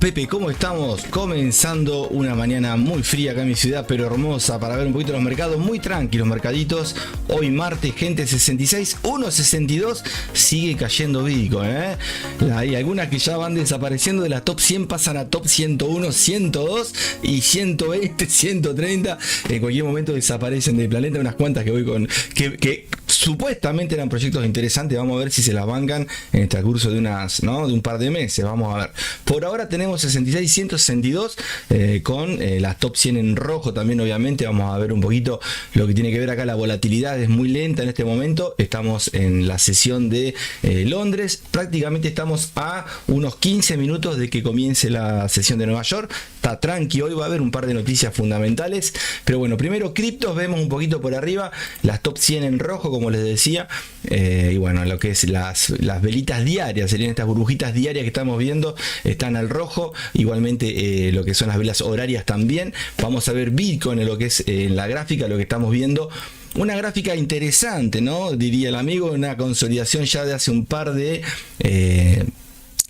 Pepe, ¿cómo estamos? Comenzando una mañana muy fría acá en mi ciudad, pero hermosa para ver un poquito los mercados, muy tranquilos mercaditos. Hoy martes, gente, 66, 1.62, sigue cayendo Bitcoin, Hay algunas que ya van desapareciendo de las top 100, pasan a top 101, 102 y 120, 130. En cualquier momento desaparecen del planeta, unas cuantas que voy con... que supuestamente eran proyectos interesantes. Vamos a ver si se las bancan en el transcurso de de un par de meses. Vamos a ver. Por ahora tenemos 66, 162 con las top 100 en rojo también, obviamente. Vamos a ver un poquito lo que tiene que ver acá. La volatilidad es muy lenta en este momento. Estamos en la sesión de Londres. Prácticamente estamos a unos 15 minutos de que comience la sesión de Nueva York. Está tranqui, hoy va a haber un par de noticias fundamentales. Pero bueno, primero criptos, vemos un poquito por arriba las top 100 en rojo, como les decía, y bueno, lo que es las velitas diarias, serían estas burbujitas diarias que estamos viendo, están al rojo, igualmente lo que son las velas horarias también. Vamos a ver Bitcoin en lo que es en la gráfica, lo que estamos viendo. Una gráfica interesante, ¿no? Diría el amigo, una consolidación ya de hace un par de...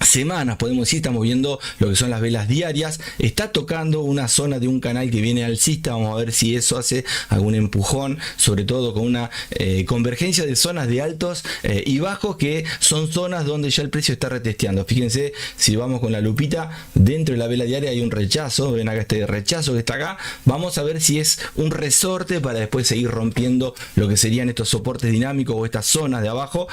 semanas, podemos decir. Estamos viendo lo que son las velas diarias. Está tocando una zona de un canal que viene alcista. Vamos a ver si eso hace algún empujón, sobre todo con una convergencia de zonas de altos y bajos, que son zonas donde ya el precio está retesteando. Fíjense, si vamos con la lupita, dentro de la vela diaria hay un rechazo. Ven acá este rechazo que está acá. Vamos a ver si es un resorte para después seguir rompiendo lo que serían estos soportes dinámicos o estas zonas de abajo,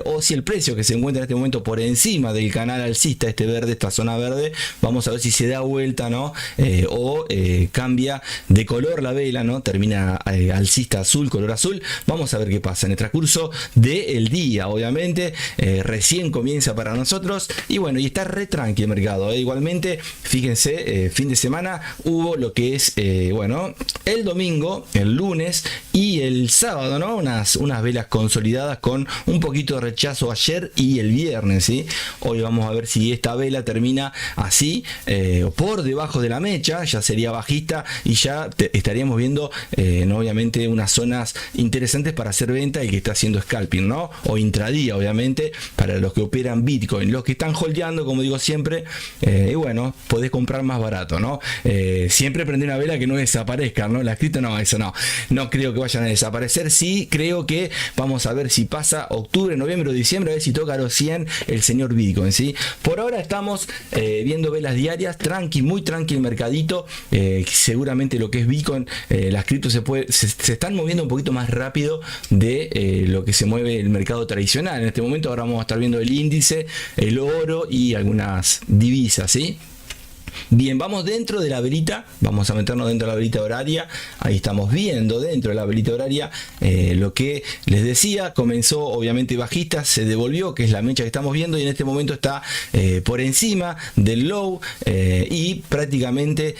o si el precio que se encuentra en este momento por encima del canal alcista, este verde, esta zona verde, vamos a ver si se da vuelta, ¿no? O cambia de color la vela, ¿no? Termina alcista azul, color azul. Vamos a ver qué pasa en el transcurso del día, obviamente. Recién comienza para nosotros y bueno, y está re tranqui el mercado, Igualmente, fíjense, fin de semana hubo lo que es, bueno, el domingo, el lunes y el sábado, ¿no? Unas velas consolidadas con un poquito de rechazo ayer y el viernes, ¿sí? Hoy vamos a ver si esta vela termina así, por debajo de la mecha, ya sería bajista y ya estaríamos viendo, ¿no? Obviamente unas zonas interesantes para hacer venta, el que está haciendo scalping, ¿no? O intradía, obviamente, para los que operan Bitcoin. Los que están holdeando, como digo siempre, y bueno, podés comprar más barato, ¿no? Siempre prender una vela que no desaparezca, ¿no? La cripto no, eso no creo que vayan a desaparecer. Sí, creo que vamos a ver si pasa octubre, noviembre o diciembre, a ver si toca los 100 el señor Bitcoin, ¿sí? Por ahora estamos viendo velas diarias, tranqui, muy tranqui el mercadito. Seguramente lo que es Bitcoin, las criptos se están moviendo un poquito más rápido de lo que se mueve el mercado tradicional. En este momento ahora vamos a estar viendo el índice, el oro y algunas divisas, ¿sí? Bien, vamos dentro de la velita, vamos a meternos dentro de la velita horaria. Ahí estamos viendo dentro de la velita horaria lo que les decía. Comenzó obviamente bajista, se devolvió, que es la mecha que estamos viendo, y en este momento está por encima del low y prácticamente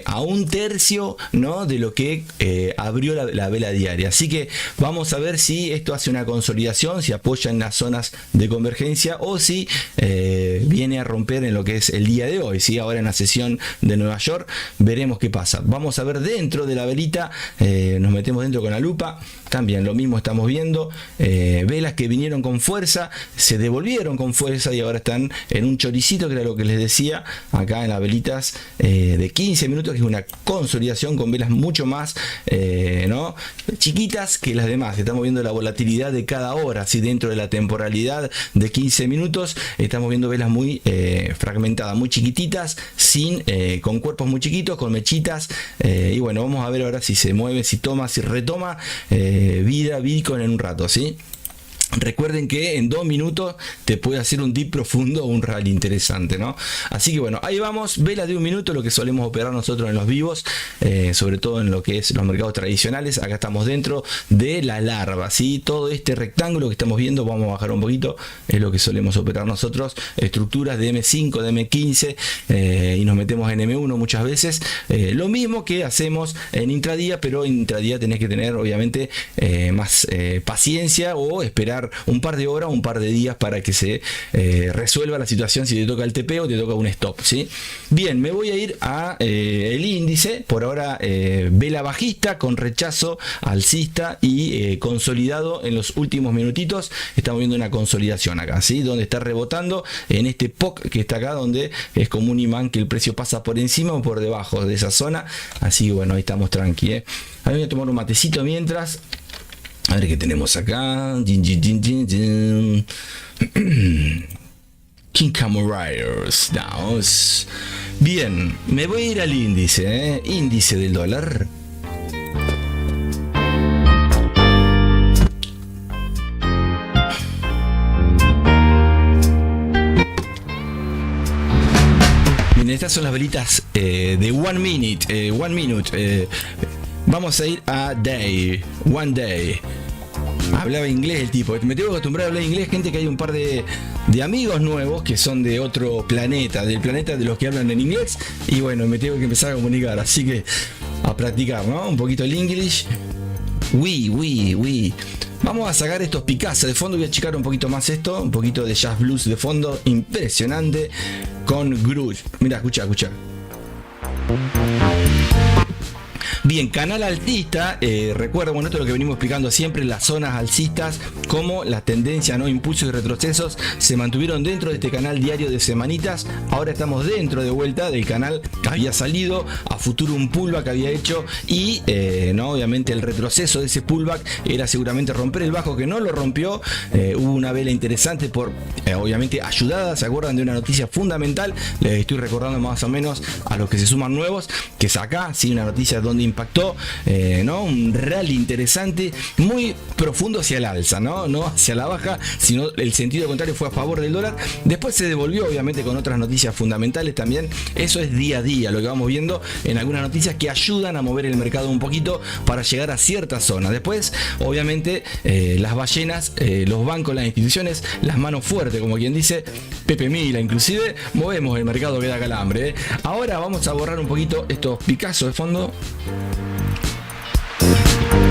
a un tercio, ¿no? De lo que abrió la vela diaria. Así que vamos a ver si esto hace una consolidación, si apoya en las zonas de convergencia o si viene a romper en lo que es el día de hoy, ¿sí? Ahora en la sesión de Nueva York veremos qué pasa. Vamos a ver dentro de la velita, nos metemos dentro con la lupa. También lo mismo estamos viendo, velas que vinieron con fuerza, se devolvieron con fuerza y ahora están en un choricito, que era lo que les decía acá en las velitas de 15 minutos, que es una consolidación con velas mucho más ¿no? chiquitas que las demás. Estamos viendo la volatilidad de cada hora, ¿sí? Dentro de la temporalidad de 15 minutos estamos viendo velas muy fragmentadas, muy chiquititas, con cuerpos muy chiquitos, con mechitas, y bueno, vamos a ver ahora si se mueve, si retoma vida Bitcoin en un rato, ¿sí? Recuerden que en 2 minutos te puede hacer un dip profundo o un rally interesante, ¿no? Así que bueno, ahí vamos, velas de 1 minuto, lo que solemos operar nosotros en los vivos, sobre todo en lo que es los mercados tradicionales. Acá estamos dentro de la larva, ¿sí? Todo este rectángulo que estamos viendo, vamos a bajar un poquito, es lo que solemos operar nosotros, estructuras de M5, de M15, y nos metemos en M1 muchas veces, lo mismo que hacemos en intradía, pero en intradía tenés que tener obviamente más paciencia o esperar esperar un par de horas, un par de días para que se resuelva la situación si te toca el TP o te toca un stop, ¿sí? Bien, me voy a ir a el índice. Por ahora vela bajista con rechazo alcista y consolidado en los últimos minutitos. Estamos viendo una consolidación acá, ¿sí? Donde está rebotando en este POC que está acá, donde es como un imán que el precio pasa por encima o por debajo de esa zona. Así que bueno, ahí estamos tranqui, ¿eh? Ahora voy a tomar un matecito mientras. A ver qué tenemos acá. King Camo Riders. Bien, me voy a ir al índice, ¿eh? Índice del dólar. Bien, estas son las velitas de One Minute. Vamos a ir a Day, One Day. Hablaba inglés el tipo. Me tengo que acostumbrar a hablar inglés, gente, que hay un par de amigos nuevos que son de otro planeta, del planeta de los que hablan en inglés. Y bueno, me tengo que empezar a comunicar. Así que a practicar, ¿no? Un poquito el English. Oui. Vamos a sacar estos Picasa de fondo. Voy a achicar un poquito más esto. Un poquito de jazz blues de fondo. Impresionante. Con grunge. Mira, escucha. Bien, canal alcista, recuerda, bueno, esto es lo que venimos explicando siempre, las zonas alcistas, como las tendencias, ¿no? Impulsos y retrocesos se mantuvieron dentro de este canal diario de semanitas. Ahora estamos dentro de vuelta del canal que había salido, a futuro un pullback que había hecho y, no, obviamente el retroceso de ese pullback era seguramente romper el bajo, que no lo rompió. Hubo una vela interesante por, obviamente, ayudada. ¿Se acuerdan de una noticia fundamental? Les estoy recordando más o menos a los que se suman nuevos, que es acá, sí, una noticia donde impactó, ¿no? Un rally interesante, muy profundo hacia el alza, no hacia la baja, sino el sentido contrario, fue a favor del dólar. Después se devolvió, obviamente, con otras noticias fundamentales también. Eso es día a día lo que vamos viendo en algunas noticias que ayudan a mover el mercado un poquito para llegar a cierta zona. Después, obviamente, las ballenas, los bancos, las instituciones, las manos fuertes, como quien dice, Pepe Mila, inclusive, movemos el mercado que da calambre, ¿eh? Ahora vamos a borrar un poquito estos Picassos de fondo.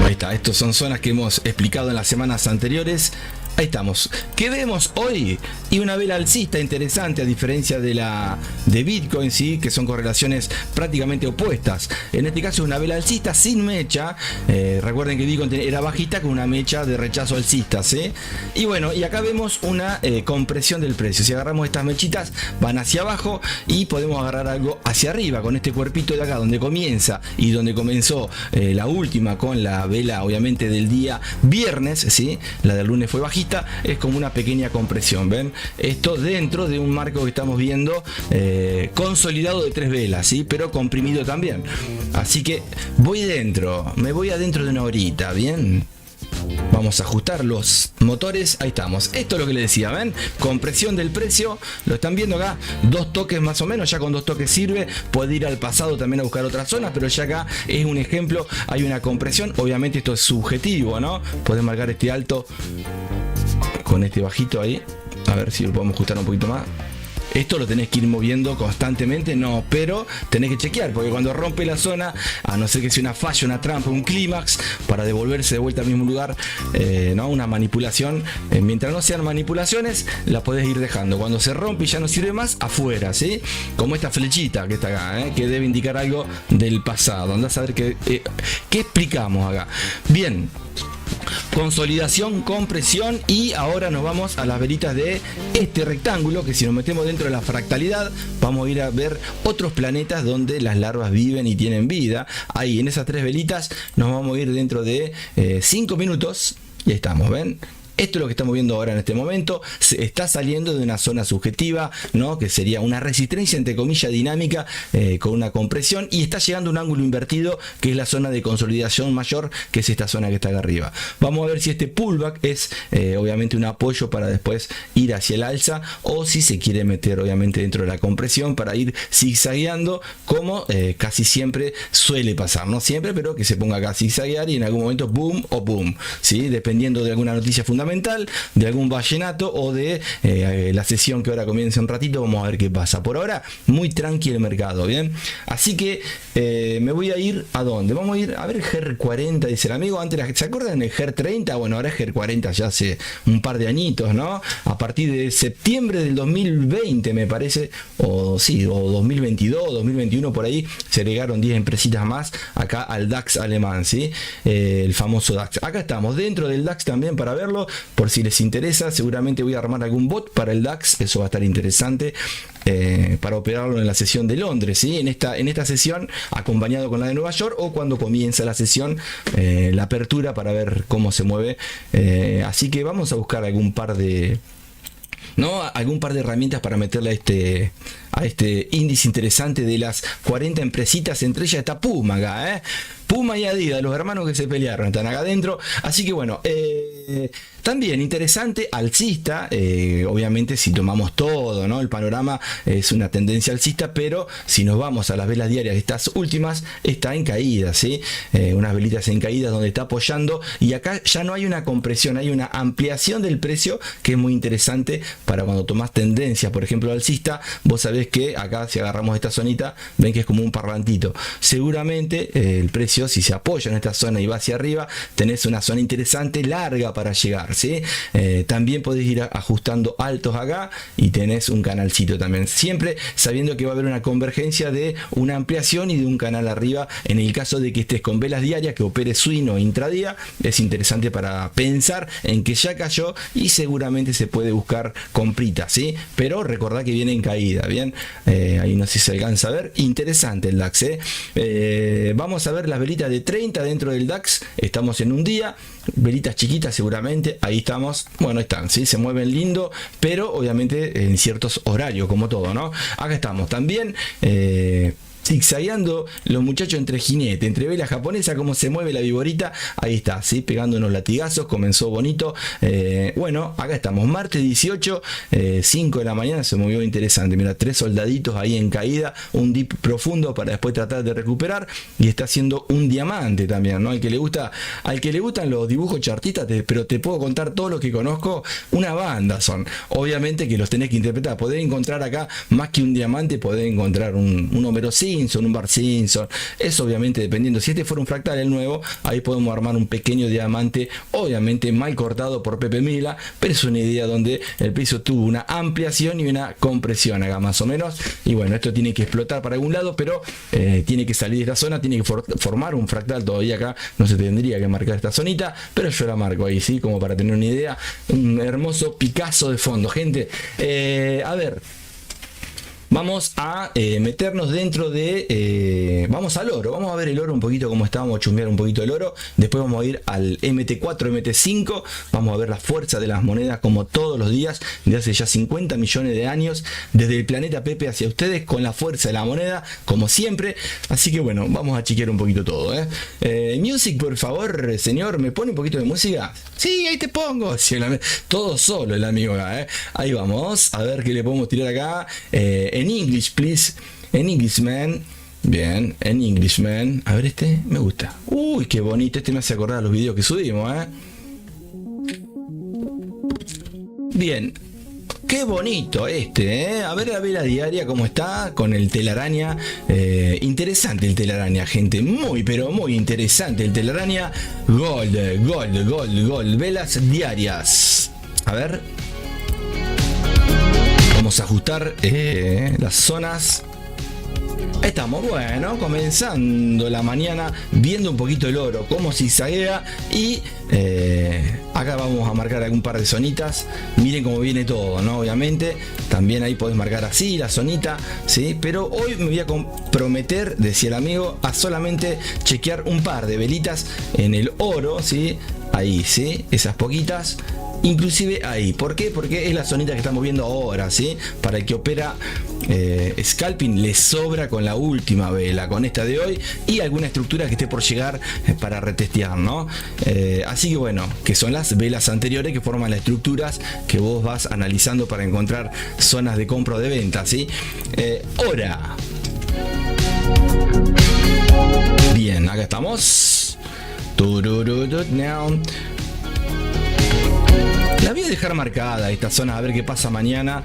Ahí está, estos son zonas que hemos explicado en las semanas anteriores. Ahí estamos. ¿Qué vemos hoy? Y una vela alcista interesante, a diferencia de Bitcoin, ¿sí? Que son correlaciones prácticamente opuestas. En este caso es una vela alcista sin mecha. Recuerden que Bitcoin era bajista con una mecha de rechazo alcista, ¿sí? Y bueno, y acá vemos una compresión del precio. Si agarramos estas mechitas, van hacia abajo y podemos agarrar algo hacia arriba con este cuerpito de acá, donde comienza y donde comenzó la última con la vela, obviamente, del día viernes, ¿sí? La del lunes fue bajista. Es como una pequeña compresión, ¿ven? Esto dentro de un marco que estamos viendo consolidado de 3 velas, ¿sí? Pero comprimido también. Así que me voy adentro de una horita, ¿bien? Vamos a ajustar los motores, ahí estamos. Esto es lo que les decía, ¿ven? Compresión del precio, lo están viendo acá, 2 toques más o menos, ya con 2 toques sirve. Puede ir al pasado también a buscar otras zonas, pero ya acá es un ejemplo, hay una compresión. Obviamente esto es subjetivo, ¿no? Podés marcar este alto con este bajito ahí, a ver si lo podemos ajustar un poquito más. Esto lo tenés que ir moviendo constantemente, no, pero tenés que chequear, porque cuando rompe la zona, a no ser que sea una falla, una trampa, un clímax, para devolverse de vuelta al mismo lugar, ¿no? Una manipulación, mientras no sean manipulaciones, la podés ir dejando. Cuando se rompe y ya no sirve más, afuera, ¿sí? Como esta flechita que está acá, que debe indicar algo del pasado. Andás a ver qué explicamos acá. Bien. Consolidación, compresión, y ahora nos vamos a las velitas de este rectángulo, que si nos metemos dentro de la fractalidad vamos a ir a ver otros planetas donde las larvas viven y tienen vida. Ahí en esas 3 velitas nos vamos a ir dentro de 5 minutos y ahí estamos, ¿ven? Esto es lo que estamos viendo ahora en este momento. Se está saliendo de una zona subjetiva, ¿no? Que sería una resistencia, entre comillas, dinámica, con una compresión, y está llegando a un ángulo invertido, que es la zona de consolidación mayor, que es esta zona que está acá arriba. Vamos a ver si este pullback es obviamente un apoyo para después ir hacia el alza, o si se quiere meter obviamente dentro de la compresión para ir zigzagueando, como casi siempre suele pasar. No siempre, pero que se ponga acá a zigzaguear y en algún momento boom o boom, ¿sí? Dependiendo de alguna noticia fundamental, fundamental, de algún vallenato o de la sesión que ahora comienza un ratito. Vamos a ver qué pasa. Por ahora, muy tranquilo el mercado, ¿bien? Así que me voy a ir ¿a dónde? Vamos a ir a ver el GER40, dice el amigo. Antes, ¿se acuerdan del GER30? Bueno, ahora es GER40 ya hace un par de añitos, ¿no? A partir de septiembre del 2020, me parece, o 2022, 2021, por ahí, se agregaron 10 empresitas más acá al DAX alemán, ¿sí? El famoso DAX. Acá estamos, dentro del DAX también para verlo, por si les interesa. Seguramente voy a armar algún bot para el DAX, eso va a estar interesante. Para operarlo en la sesión de Londres, ¿sí? en esta sesión acompañado con la de Nueva York, o cuando comienza la sesión, la apertura, para ver cómo se mueve. Así que vamos a buscar algún par de herramientas para meterle a este índice interesante de las 40 empresitas. Entre ellas está Puma acá, Puma y Adidas, los hermanos que se pelearon, están acá adentro. Así que bueno, también interesante, alcista, obviamente si tomamos todo, ¿no? El panorama es una tendencia alcista, pero si nos vamos a las velas diarias, estas últimas, está en caída, ¿sí? Unas velitas en caída donde está apoyando, y acá ya no hay una compresión, hay una ampliación del precio que es muy interesante para cuando tomás tendencias, por ejemplo alcista. Vos sabés que acá, si agarramos esta zonita, ven que es como un parlantito. Seguramente el precio, si se apoya en esta zona y va hacia arriba, tenés una zona interesante, larga para llegar, ¿sí? También podés ir ajustando altos acá y tenés un canalcito también, siempre sabiendo que va a haber una convergencia de una ampliación y de un canal arriba. En el caso de que estés con velas diarias, que opere swing o intradía, es interesante para pensar en que ya cayó y seguramente se puede buscar comprita, ¿sí? Pero recordad que viene en caída, ¿bien? Ahí no sé si se alcanza a ver. Interesante el DAX, vamos a ver las velitas de 30 dentro del DAX. Estamos en un día, velitas chiquitas seguramente, ahí estamos. Bueno, están, ¿sí? Se mueven lindo, pero obviamente en ciertos horarios, como todo, ¿no? Acá estamos también zigzagueando los muchachos entre jinete, entre vela japonesa, como se mueve la viborita. Ahí está, ¿sí? Pegando unos latigazos, comenzó bonito. Bueno, acá estamos, martes 18, 5 de la mañana, se movió interesante. Mira, 3 soldaditos ahí en caída, un dip profundo para después tratar de recuperar, y está haciendo un diamante también, ¿no? Al que le gustan los dibujos chartistas, pero te puedo contar todo lo que conozco, una banda son. Obviamente que los tenés que interpretar. Podés encontrar acá, más que un diamante, podés encontrar un Homero Simpson, un Bart Simpson. Eso obviamente dependiendo. Si este fuera un fractal el nuevo, ahí podemos armar un pequeño diamante, obviamente mal cortado por Pepe Mila, pero es una idea donde el precio tuvo una ampliación y una compresión acá más o menos. Y bueno, esto tiene que explotar para algún lado, pero tiene que salir de la zona, tiene que formar un fractal. Todavía acá no se tendría que marcar esta zonita, pero yo la marco ahí, ¿sí? Como para tener una idea. Un hermoso Picasso de fondo, gente. A ver, vamos a meternos dentro de... vamos al oro, vamos a ver el oro un poquito como está, vamos a chusmear un poquito el oro. Después vamos a ir al MT4, MT5, vamos a ver la fuerza de las monedas como todos los días, de hace ya 50 millones de años, desde el planeta Pepe hacia ustedes, con la fuerza de la moneda, como siempre. Así que bueno, vamos a chequear un poquito todo. Music, por favor, señor, ¿me pone un poquito de música? Sí, ahí te pongo. Sí, todo solo el amigo acá. Ahí vamos, a ver qué le podemos tirar acá. En English, please. En English, man. Bien, en English, man. A ver, este me gusta. Uy, qué bonito. Este me hace acordar a los videos que subimos, Bien. Qué bonito este, A ver la vela diaria cómo está con el telaraña. Interesante el telaraña, gente. Muy, pero muy interesante el telaraña. Gold, gold, gold, gold. Velas diarias. A ver. Vamos a ajustar las zonas. Estamos, bueno, comenzando la mañana viendo un poquito el oro, cómo zigzaguea, y acá vamos a marcar algún par de zonitas. Miren cómo viene todo, ¿no? Obviamente, también ahí podés marcar así la zonita, ¿sí? Pero hoy me voy a comprometer, decía el amigo, a solamente chequear un par de velitas en el oro, ¿sí? Ahí, ¿sí? Esas poquitas. Inclusive ahí, ¿por qué? Porque es la zonita que estamos viendo ahora, ¿sí? Para el que opera scalping, le sobra con la última vela, con esta de hoy, y alguna estructura que esté por llegar para retestear, ¿no? Así que bueno, que son las velas anteriores que forman las estructuras que vos vas analizando para encontrar zonas de compra o de venta, ¿sí? Hora. Bien, acá estamos. Now. La voy a dejar marcada esta zona, a ver qué pasa mañana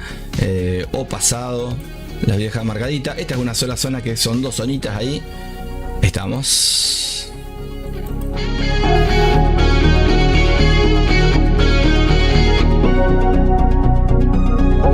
o pasado. La voy a dejar marcadita. Esta es una sola zona, que son dos zonitas ahí. Estamos.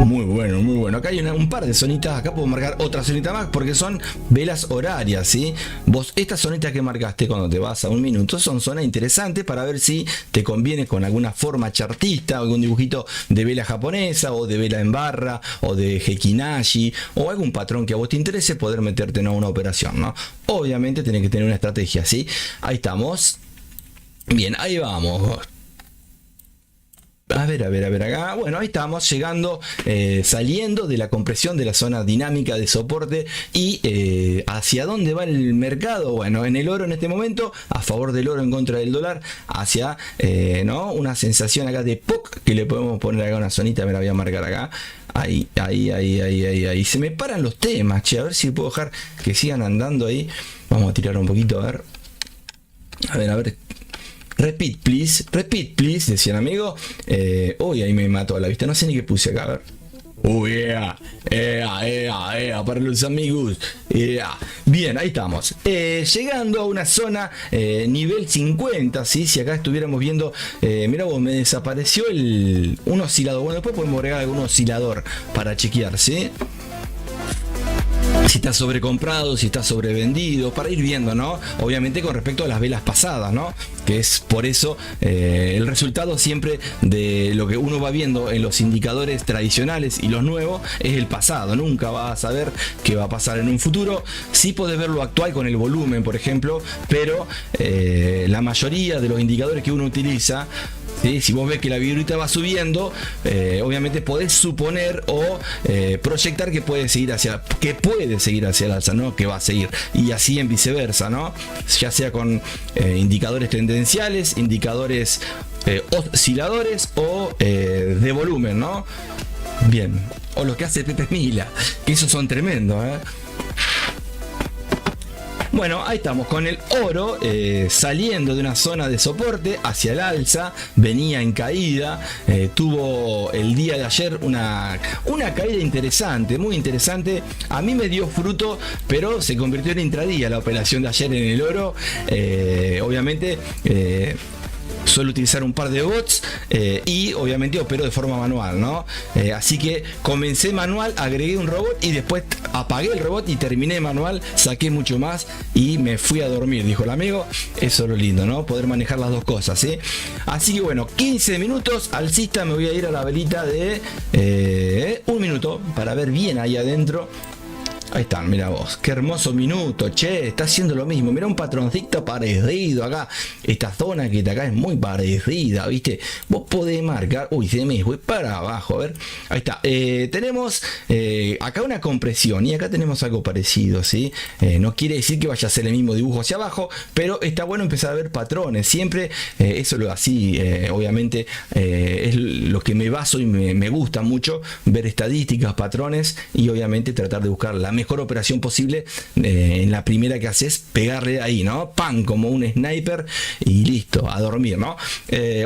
Muy bueno, muy bueno. Acá hay un par de zonitas. Acá puedo marcar otra zonita más porque son velas horarias, ¿sí? Vos, esta zonita que marcaste cuando te vas a un minuto, son zonas interesantes para ver si te conviene con alguna forma chartista, algún dibujito de vela japonesa o de vela en barra o de hekinashi o algún patrón que a vos te interese, poder meterte en una operación, ¿no? Obviamente tenés que tener una estrategia, ¿sí? Ahí estamos. Bien, ahí vamos. A ver acá. Bueno, ahí estamos llegando, saliendo de la compresión de la zona dinámica de soporte y hacia dónde va el mercado. Bueno, en el oro en este momento, a favor del oro en contra del dólar, hacia ¿no? Una sensación acá de POC que le podemos poner acá una zonita, me la voy a marcar acá. Ahí. Se me paran los temas, che, a ver si puedo dejar que sigan andando ahí. Vamos a tirar un poquito, a ver. A ver. Repeat please, decía el amigo. Uy, ahí me mató a la vista. No sé ni qué puse acá, a ver. Para los amigos. Bien, ahí estamos. Llegando a una zona nivel 50, ¿sí? Si acá estuviéramos viendo, mira vos, me desapareció un oscilador. Bueno, después podemos agregar algún oscilador para chequear, ¿sí? Si está sobrecomprado, si está sobrevendido, para ir viendo, ¿no? Obviamente con respecto a las velas pasadas, ¿no? Que es por eso el resultado siempre de lo que uno va viendo en los indicadores tradicionales y los nuevos es el pasado. Nunca vas a saber qué va a pasar en un futuro. Sí podés ver lo actual con el volumen, por ejemplo, pero la mayoría de los indicadores que uno utiliza, ¿sí? Si vos ves que la vibrita va subiendo, obviamente podés suponer o proyectar que puede seguir hacia el alza, no que va a seguir, y así en viceversa, ¿no? Ya sea con indicadores tendenciales, indicadores osciladores o de volumen, ¿no? Bien, o lo que hace Pepe Mila, que esos son tremendos, ¿eh? Bueno, ahí estamos con el oro saliendo de una zona de soporte hacia el alza, venía en caída, tuvo el día de ayer una caída interesante, muy interesante. A mí me dio fruto, pero se convirtió en intradía la operación de ayer en el oro. Obviamente suelo utilizar un par de bots y obviamente opero de forma manual, ¿no? Así que comencé manual, agregué un robot y después apagué el robot y terminé manual, saqué mucho más y me fui a dormir, dijo el amigo. Eso es lo lindo, ¿no? Poder manejar las dos cosas, ¿sí? Así que bueno, 15 minutos alcista, me voy a ir a la velita de un minuto para ver bien ahí adentro. Ahí están, mira vos, qué hermoso minuto, che, está haciendo lo mismo, mira un patroncito parecido acá, esta zona que está acá es muy parecida, viste, vos podés marcar, uy, se me fue para abajo, a ver, ahí está, tenemos acá una compresión y acá tenemos algo parecido, ¿sí? No quiere decir que vaya a ser el mismo dibujo hacia abajo, pero está bueno empezar a ver patrones, siempre, eso lo así, obviamente, es lo que me baso y me gusta mucho, ver estadísticas, patrones y obviamente tratar de buscar la mejor operación posible. En la primera que haces, pegarle ahí, ¿no? Pan, como un sniper y listo, a dormir, ¿no?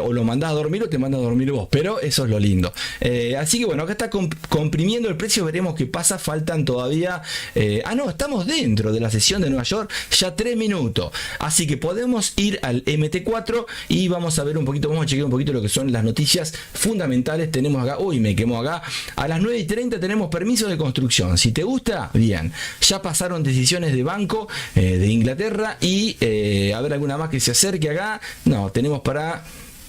O lo mandás a dormir o te mandas a dormir vos, pero eso es lo lindo. Así que bueno, acá está comprimiendo el precio, veremos qué pasa, faltan todavía no, estamos dentro de la sesión de Nueva York, ya 3 minutos, así que podemos ir al MT4 y vamos a ver un poquito, vamos a chequear un poquito lo que son las noticias fundamentales. Tenemos acá, uy, me quemó acá, a las 9:30 tenemos permiso de construcción, si te gusta, bien, ya pasaron decisiones de banco de Inglaterra y a ver alguna más que se acerque acá. No, tenemos para...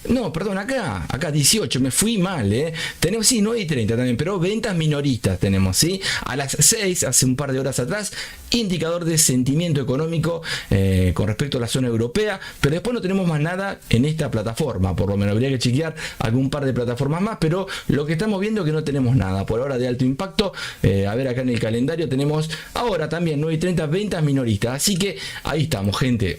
No, perdón, acá 18, me fui mal, tenemos, sí, 9:30 también, pero ventas minoristas tenemos, ¿sí? A las 6, hace un par de horas atrás, indicador de sentimiento económico con respecto a la zona europea, pero después no tenemos más nada en esta plataforma, por lo menos habría que chequear algún par de plataformas más, pero lo que estamos viendo es que no tenemos nada por ahora de alto impacto. A ver, acá en el calendario tenemos ahora también 9:30 ventas minoristas, así que ahí estamos, gente.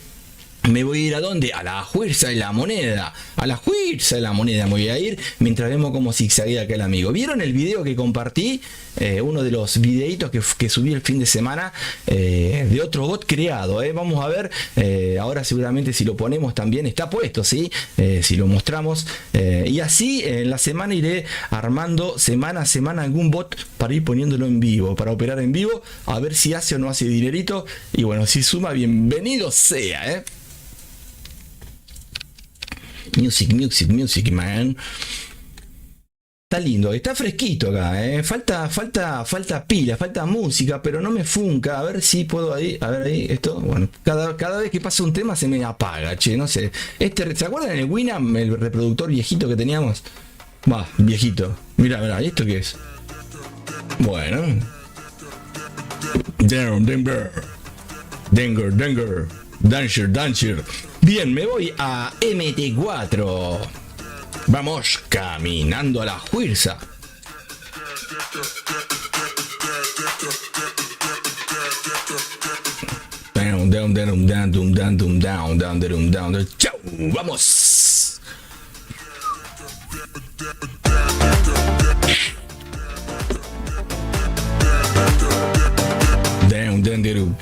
Me voy a ir ¿a dónde? A la fuerza de la moneda. A la fuerza de la moneda me voy a ir mientras vemos cómo zigzaguea aquel amigo. ¿Vieron el video que compartí? Uno de los videitos que subí el fin de semana de otro bot creado. Vamos a ver. Ahora seguramente si lo ponemos también está puesto, ¿sí? Si lo mostramos. Y así en la semana iré armando semana a semana algún bot para ir poniéndolo en vivo. Para operar en vivo. A ver si hace o no hace dinerito. Y bueno, si suma, bienvenido sea, Music, music, music, man. Está lindo, está fresquito acá, falta pila, falta música, pero no me funca. A ver si puedo ahí, a ver ahí, esto, bueno, cada vez que pasa un tema se me apaga, che, no sé. ¿Se acuerdan el Winamp, el reproductor viejito que teníamos? Va, viejito. Mira, ¿y esto qué es? Bueno. Danger. Bien, me voy a MT4. Vamos caminando a la fuerza. Down. Chau, vamos. Down.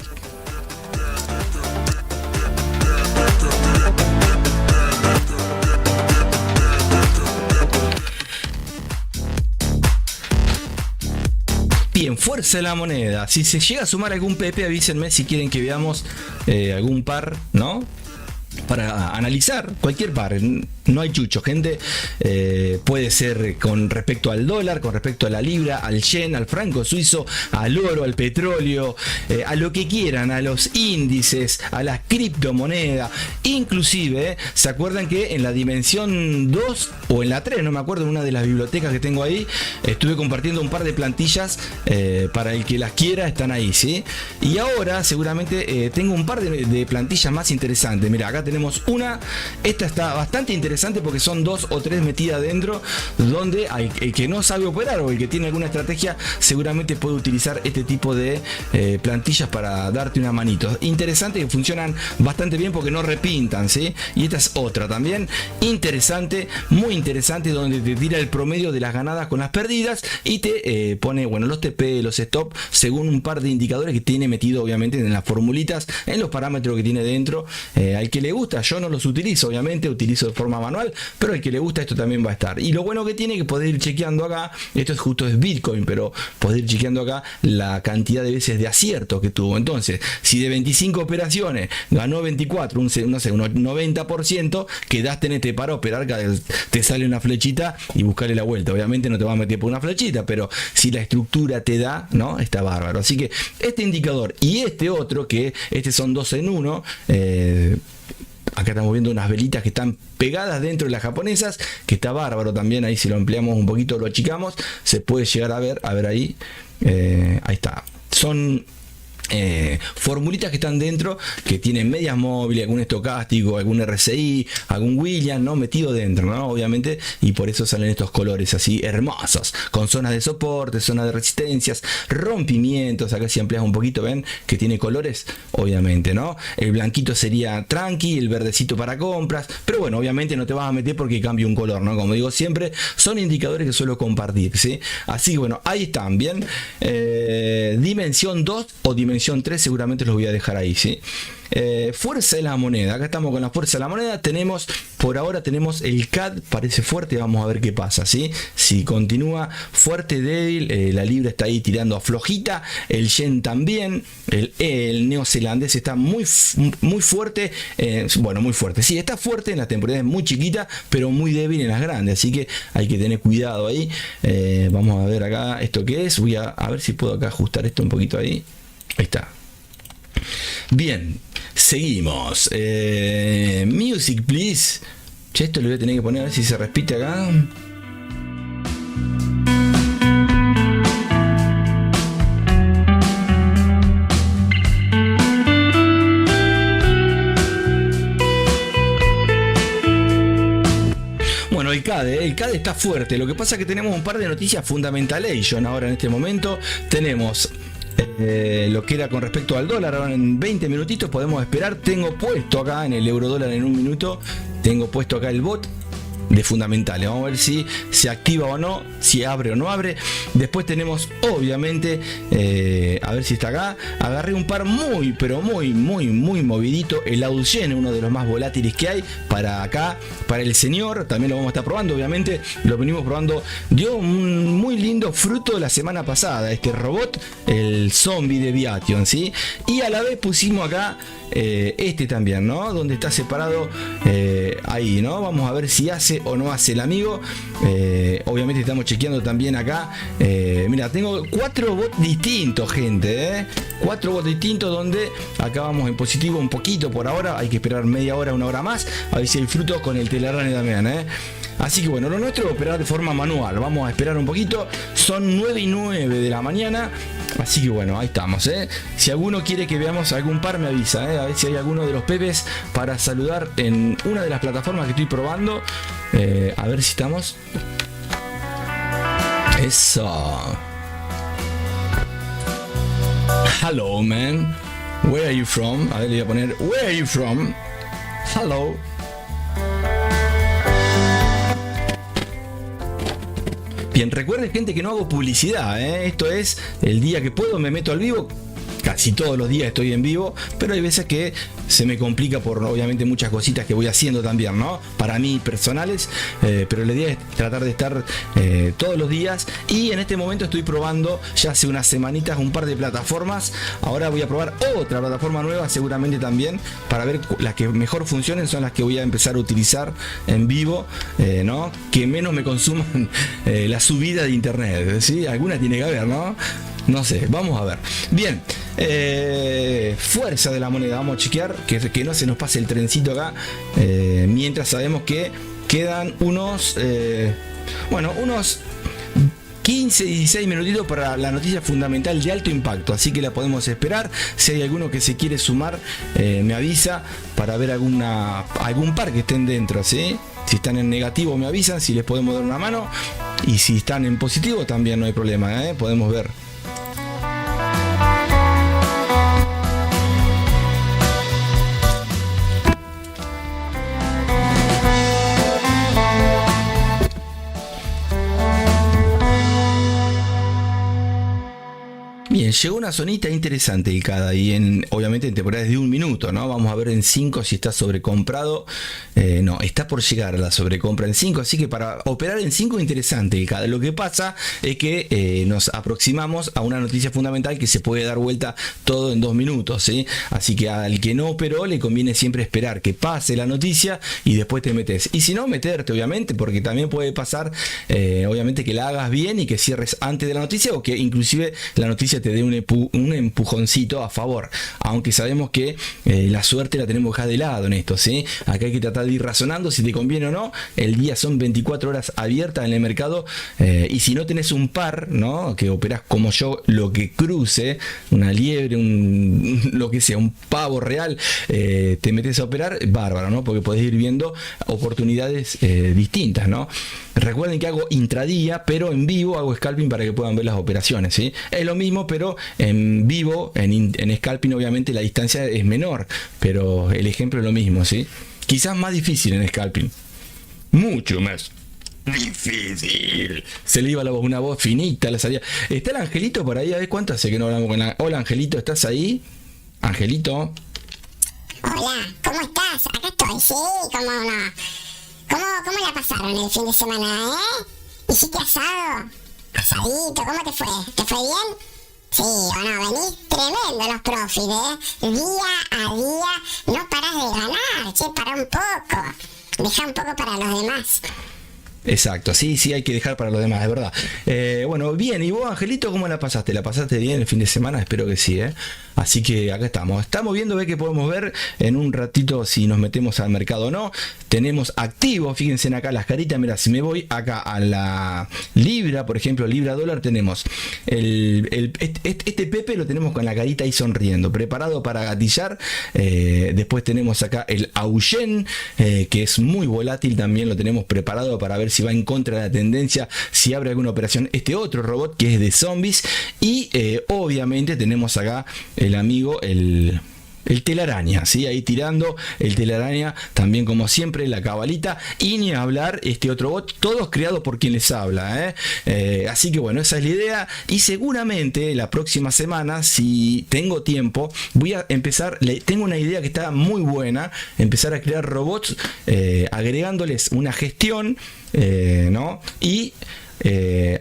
Bien, fuerza de la moneda. Si se llega a sumar algún PP, avísenme si quieren que veamos algún par, ¿no? Para analizar cualquier par. No hay chucho, gente. Puede ser con respecto al dólar, con respecto a la libra, al yen, al franco suizo, al oro, al petróleo, a lo que quieran, a los índices, a las criptomonedas. Inclusive, ¿se acuerdan que en la dimensión 2 o en la 3, no me acuerdo, en una de las bibliotecas que tengo ahí, estuve compartiendo un par de plantillas para el que las quiera, están ahí, ¿sí? Y ahora seguramente tengo un par de plantillas más interesantes. Mira, acá tenemos una, esta está bastante interesante porque son 2 o 3 metidas dentro, donde el que no sabe operar o el que tiene alguna estrategia seguramente puede utilizar este tipo de plantillas para darte una manito. Interesante, que funcionan bastante bien porque no repintan, ¿sí? Y esta es otra también interesante, muy interesante, donde te tira el promedio de las ganadas con las perdidas y te pone, bueno, los TP, los stop, según un par de indicadores que tiene metido obviamente en las formulitas, en los parámetros que tiene dentro. Al que le gusta, yo no los utilizo, obviamente utilizo de forma manual, pero al que le gusta esto también va a estar. Y lo bueno que tiene que poder ir chequeando acá, esto es Bitcoin, pero poder ir chequeando acá la cantidad de veces de acierto que tuvo. Entonces, si de 25 operaciones ganó 24, un 90%, quedaste en este para operar, te sale una flechita y buscarle la vuelta. Obviamente no te va a meter por una flechita, pero si la estructura te da, ¿no? Está bárbaro. Así que este indicador y este otro, que son 2 en 1, acá estamos viendo unas velitas que están pegadas dentro de las japonesas, que está bárbaro también. Ahí si lo ampliamos un poquito, lo achicamos, se puede llegar a ver ahí, ahí está. Son formulitas que están dentro, que tienen medias móviles, algún estocástico, algún RSI, algún Williams, ¿no? Metido dentro, ¿no? Obviamente, y por eso salen estos colores así hermosos, con zonas de soporte, zonas de resistencias, rompimientos. Acá si amplias un poquito, ven que tiene colores, obviamente, ¿no? El blanquito sería tranqui, el verdecito para compras, pero bueno, obviamente no te vas a meter porque cambia un color, ¿no? Como digo siempre, son indicadores que suelo compartir, ¿sí? Así que bueno, ahí están, bien. Dimensión 2 o dimensión 3 seguramente los voy a dejar ahí, ¿sí? Fuerza de la moneda, acá estamos con la fuerza de la moneda. Por ahora tenemos el CAD, parece fuerte, vamos a ver qué pasa, ¿sí? Si continúa fuerte, débil, la libra está ahí tirando a flojita, el yen también, el neozelandés está muy fuerte, bueno, muy fuerte, sí, está fuerte en las temporalidades muy chiquitas, pero muy débil en las grandes, así que hay que tener cuidado ahí. Vamos a ver acá esto que es, voy a ver si puedo acá ajustar esto un poquito ahí. Ahí está. Bien, seguimos. Music, please. Che, esto lo voy a tener que poner a ver si se repite acá. Bueno, el CAD está fuerte. Lo que pasa es que tenemos un par de noticias fundamentales. Ahora en este momento tenemos lo que era con respecto al dólar. Ahora en 20 minutitos podemos esperar. Tengo puesto acá en el euro dólar en un minuto, tengo puesto acá el bot de fundamentales. Vamos a ver si se activa o no, si abre o no abre. Después tenemos obviamente, a ver si está acá. Agarré un par muy, pero muy movidito. El Augen, uno de los más volátiles que hay para acá, para el señor. También lo vamos a estar probando, obviamente. Lo venimos probando. Dio un muy lindo fruto la semana pasada, este robot, el zombie de Biation, ¿sí? Y a la vez pusimos acá este también, ¿no? Donde está separado ahí, ¿no? Vamos a ver si hace o no hace el amigo. Obviamente estamos chequeando también acá. Mira, tengo 4 bots distintos, gente, 4 bots distintos, donde acá vamos en positivo un poquito por ahora. Hay que esperar media hora, una hora más, a ver si hay frutos con el telaraña también, Así que bueno, lo nuestro es operar de forma manual. Vamos a esperar un poquito. Son 9:09 de la mañana. Así que bueno, ahí estamos, Si alguno quiere que veamos algún par, me avisa, A ver si hay alguno de los pepes para saludar en una de las plataformas que estoy probando. A ver si estamos. Eso. Hello, man. Where are you from? A ver, le voy a poner Where are you from? Hello. Bien, recuerden, gente, que no hago publicidad, Esto es el día que puedo, me meto al vivo. Casi todos los días estoy en vivo, pero hay veces que se me complica por obviamente muchas cositas que voy haciendo también, ¿no? Para mí personales, pero la idea es tratar de estar todos los días. Y en este momento estoy probando ya hace unas semanitas un par de plataformas. Ahora voy a probar otra plataforma nueva seguramente también, para ver las que mejor funcionen. Son las que voy a empezar a utilizar en vivo, ¿no? Que menos me consuman la subida de internet, ¿sí? Alguna tiene que haber, ¿no? No sé, vamos a ver. Bien, fuerza de la moneda, vamos a chequear que no se nos pase el trencito acá, mientras sabemos que quedan unos 15, 16 minutitos para la noticia fundamental de alto impacto, así que la podemos esperar. Si hay alguno que se quiere sumar, me avisa para ver algún par que estén dentro, ¿sí? Si están en negativo me avisan, si les podemos dar una mano, y si están en positivo también no hay problema, podemos ver. Bien, llegó una zonita interesante el CADA, y obviamente en temporadas de un minuto, ¿no? Vamos a ver en 5 si está sobrecomprado. No, está por llegar a la sobrecompra en 5, así que para operar en 5 interesante el CADA. Lo que pasa es que nos aproximamos a una noticia fundamental que se puede dar vuelta todo en 2 minutos, ¿sí? Así que al que no operó le conviene siempre esperar que pase la noticia y después te metes. Y si no, meterte, obviamente, porque también puede pasar, obviamente, que la hagas bien y que cierres antes de la noticia, o que inclusive la noticia te dé un empujoncito a favor, aunque sabemos que la suerte la tenemos que dejar de lado en esto, ¿sí? Acá hay que tratar de ir razonando si te conviene o no. El día son 24 horas abiertas en el mercado, y si no tenés un par, ¿no? Que operás como yo, lo que cruce, una liebre, lo que sea, un pavo real, te metes a operar, bárbaro, ¿no? Porque podés ir viendo oportunidades distintas, ¿no? Recuerden que hago intradía, pero en vivo hago scalping para que puedan ver las operaciones, ¿sí? Es lo mismo, pero en vivo, en scalping obviamente la distancia es menor, pero el ejemplo es lo mismo, ¿sí? Quizás más difícil en scalping, mucho más difícil. Se le iba una voz finita, la salida. ¿Está el Angelito por ahí? A ver, ¿cuánto hace que no hablamos con la... Hola, Angelito, ¿estás ahí? Angelito. Hola, ¿cómo estás? Acá estoy, sí, ¿cómo no? ¿Cómo la pasaron el fin de semana, ¿Hiciste asado? Asadito, ¿cómo te fue? ¿Te fue bien? Sí, o no, venís tremendo los profits, Día a día no paras de ganar, para un poco. Deja un poco para los demás. Exacto, sí, hay que dejar para los demás, es verdad. Bueno, bien, ¿y vos, Angelito, cómo la pasaste? ¿La pasaste bien el fin de semana? Espero que sí, Así que acá estamos viendo, ve que podemos ver en un ratito si nos metemos al mercado o no. Tenemos activos, fíjense en acá las caritas. Mira, si me voy acá a la libra, por ejemplo, libra dólar, tenemos este Pepe lo tenemos con la carita ahí sonriendo, preparado para gatillar. Después tenemos acá el Augen, que es muy volátil, también lo tenemos preparado para ver si va en contra de la tendencia, si abre alguna operación este otro robot que es de zombies. Y obviamente tenemos acá el amigo, el telaraña, ¿sí? Ahí tirando el telaraña, también como siempre la cabalita, y ni hablar este otro bot, todos creados por quien les habla, así que bueno, esa es la idea, y seguramente la próxima semana, si tengo tiempo, voy a empezar, tengo una idea que está muy buena, empezar a crear robots agregándoles una gestión, ¿no? Y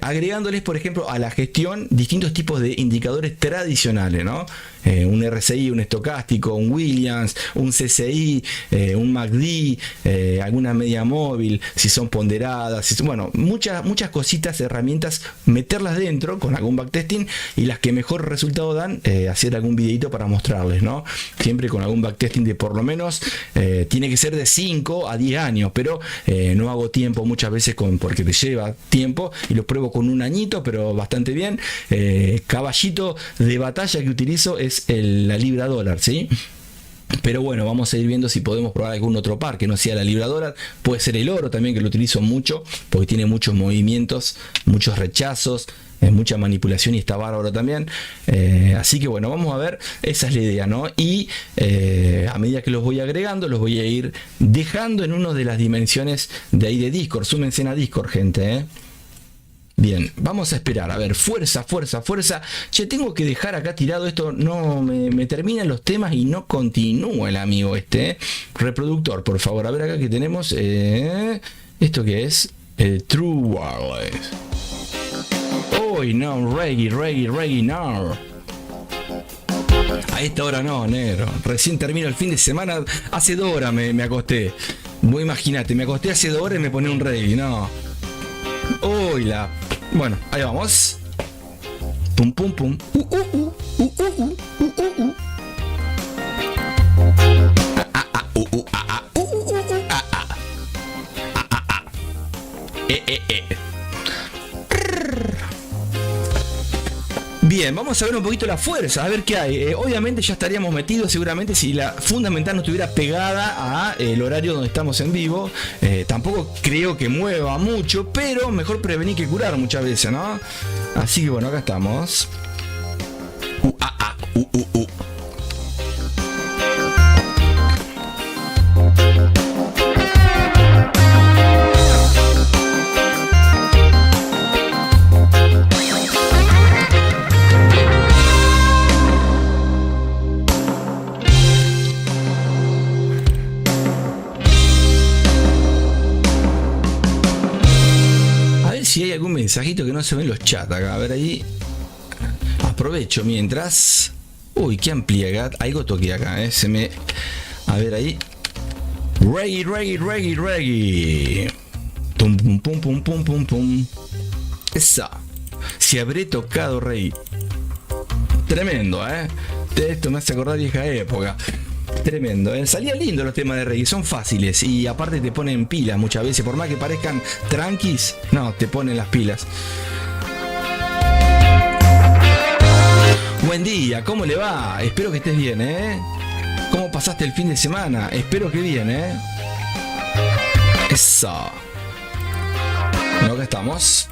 agregándoles, por ejemplo, a la gestión distintos tipos de indicadores tradicionales, ¿no? Un RSI, un estocástico, un Williams, un CCI, un MACD, alguna media móvil, si son ponderadas, bueno, muchas cositas, herramientas, meterlas dentro con algún backtesting, y las que mejor resultado dan, hacer algún videito para mostrarles, ¿no? Siempre con algún backtesting de por lo menos, tiene que ser de 5 a 10 años, pero no hago tiempo muchas veces porque te lleva tiempo, y lo pruebo con un añito, pero bastante bien. Caballito de batalla que utilizo es la libra dólar, ¿sí? Pero bueno, vamos a ir viendo si podemos probar algún otro par que no sea la libra dólar. Puede ser el oro también, que lo utilizo mucho porque tiene muchos movimientos, muchos rechazos, mucha manipulación, y está bárbaro también. Así que bueno, vamos a ver, esa es la idea, ¿no? Y a medida que los voy agregando, los voy a ir dejando en una de las dimensiones de ahí de Discord. Súmense a Discord, gente, Bien, vamos a esperar, a ver, fuerza. Che, tengo que dejar acá tirado esto, no me terminan los temas y no continúa el amigo Reproductor, por favor, a ver acá que tenemos, ¿esto qué es? True Wireless. Uy, no, reggae, no. A esta hora no, negro. Recién termino el fin de semana, hace 2 horas me acosté. Vos imagínate, me acosté hace 2 horas y me pone un reggae, no. Uy, bueno, ahí vamos. Pum, pum, pum. Bien, vamos a ver un poquito la fuerza, a ver qué hay. Obviamente ya estaríamos metidos seguramente si la fundamental no estuviera pegada a el horario donde estamos en vivo. Tampoco creo que mueva mucho, pero mejor prevenir que curar muchas veces, ¿no? Así que bueno, acá estamos. Si hay algún mensajito que no se ve en los chats acá, a ver ahí. Aprovecho mientras. Uy, qué amplía, algo toqué acá, a ver ahí. Reggae. Pum, pum, pum, pum, pum, pum, pum. Esa. Si habré tocado reggae. Tremendo, Esto me hace acordar vieja época. Tremendo, salía lindo los temas de reggae, son fáciles y aparte te ponen pilas muchas veces, por más que parezcan tranquis, no, te ponen las pilas. Buen día, ¿cómo le va? Espero que estés bien, ¿Cómo pasaste el fin de semana? Espero que bien, Eso. Bueno, acá estamos.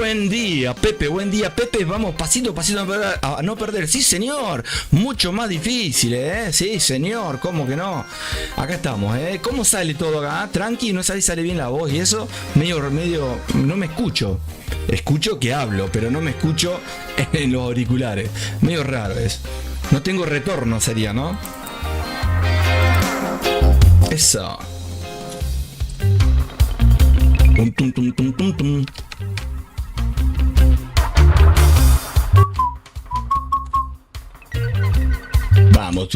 Buen día, Pepe, vamos pasito a no perder, sí señor, mucho más difícil, sí señor, ¿cómo que no? Acá estamos, ¿cómo sale todo acá? Tranqui, no sale bien la voz y eso, medio, no me escucho que hablo, pero no me escucho en los auriculares, medio raro es, no tengo retorno sería, ¿no? Eso. Tum. Vamos.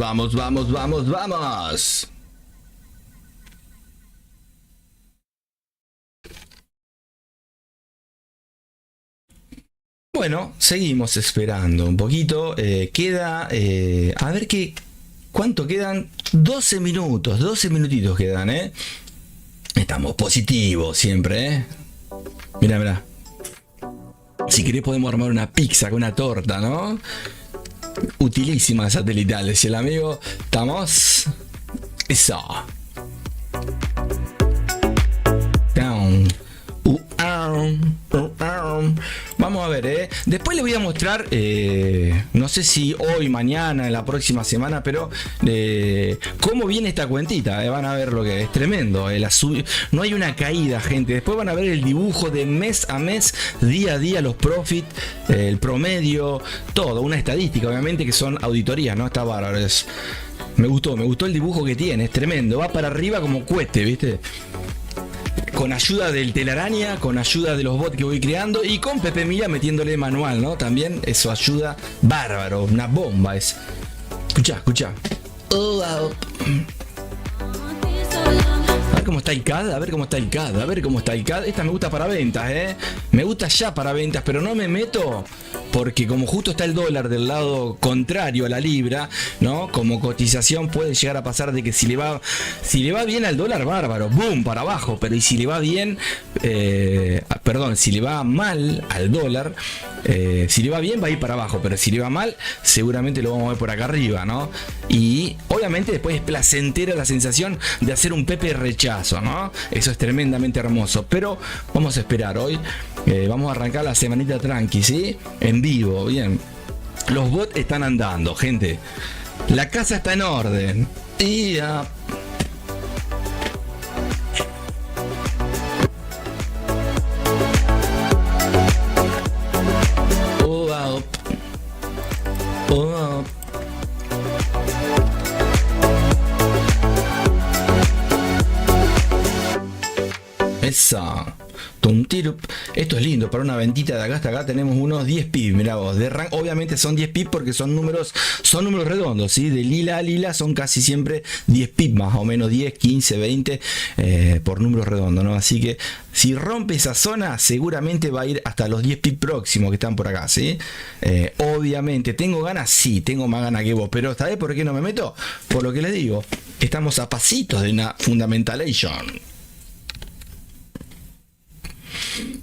Bueno, seguimos esperando un poquito. Queda, a ver cuánto quedan. 12 minutitos quedan, Estamos positivos siempre, Mira. Si querés podemos armar una pizza con una torta, ¿no? Utilísima satelital, dice el amigo. Estamos. Eso. Down. Vamos a ver, después les voy a mostrar, no sé si hoy, mañana, en la próxima semana, pero cómo viene esta cuentita. Van a ver lo que es tremendo. No hay una caída, gente. Después van a ver el dibujo de mes a mes, día a día, los profits, el promedio, todo. Una estadística, obviamente, que son auditorías, ¿no? Está bárbaro. Me gustó el dibujo que tiene, es tremendo. Va para arriba como cohete, ¿viste? Con ayuda del telaraña, con ayuda de los bots que voy creando y con Pepe Milla metiéndole manual, ¿no? También eso ayuda bárbaro, una bomba es. Escucha. A ver cómo está el CAD, a ver cómo está el CAD. Esta me gusta para ventas, Me gusta ya para ventas, pero no me meto porque como justo está el dólar del lado contrario a la libra, ¿no? Como cotización puede llegar a pasar de que si le va bien al dólar, bárbaro, boom, para abajo, pero y si le va bien, si le va mal al dólar, si le va bien va a ir para abajo, pero si le va mal, seguramente lo vamos a ver por acá arriba, ¿no? Y obviamente después es placentera la sensación de hacer un Pepe rechazo, ¿no? Eso es tremendamente hermoso, pero vamos a esperar hoy. Vamos a arrancar la semanita tranqui, ¿sí? En vivo, bien. Los bots están andando, gente. La casa está en orden. Y esa. Esto es lindo para una ventita de acá hasta acá. Tenemos unos 10 pips, mirá vos, de rank. Obviamente son 10 pips porque son números redondos, ¿sí? De lila a lila son casi siempre 10 pips, más o menos 10, 15, 20 por números redondos, ¿no? Así que si rompe esa zona seguramente va a ir hasta los 10 pips próximos que están por acá, ¿sí? Obviamente, ¿tengo ganas? Sí, tengo más ganas que vos, pero ¿sabés por qué no me meto? Por lo que les digo, estamos a pasitos de una fundamentalation.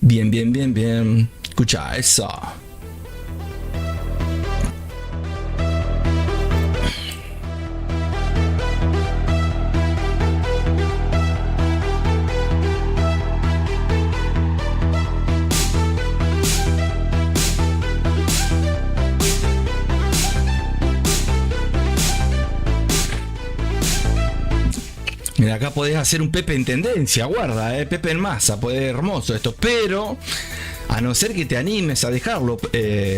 Bien. Escucha eso. Mira, acá podés hacer un Pepe en tendencia, guarda, Pepe en masa, puede hermoso esto, pero a no ser que te animes a dejarlo,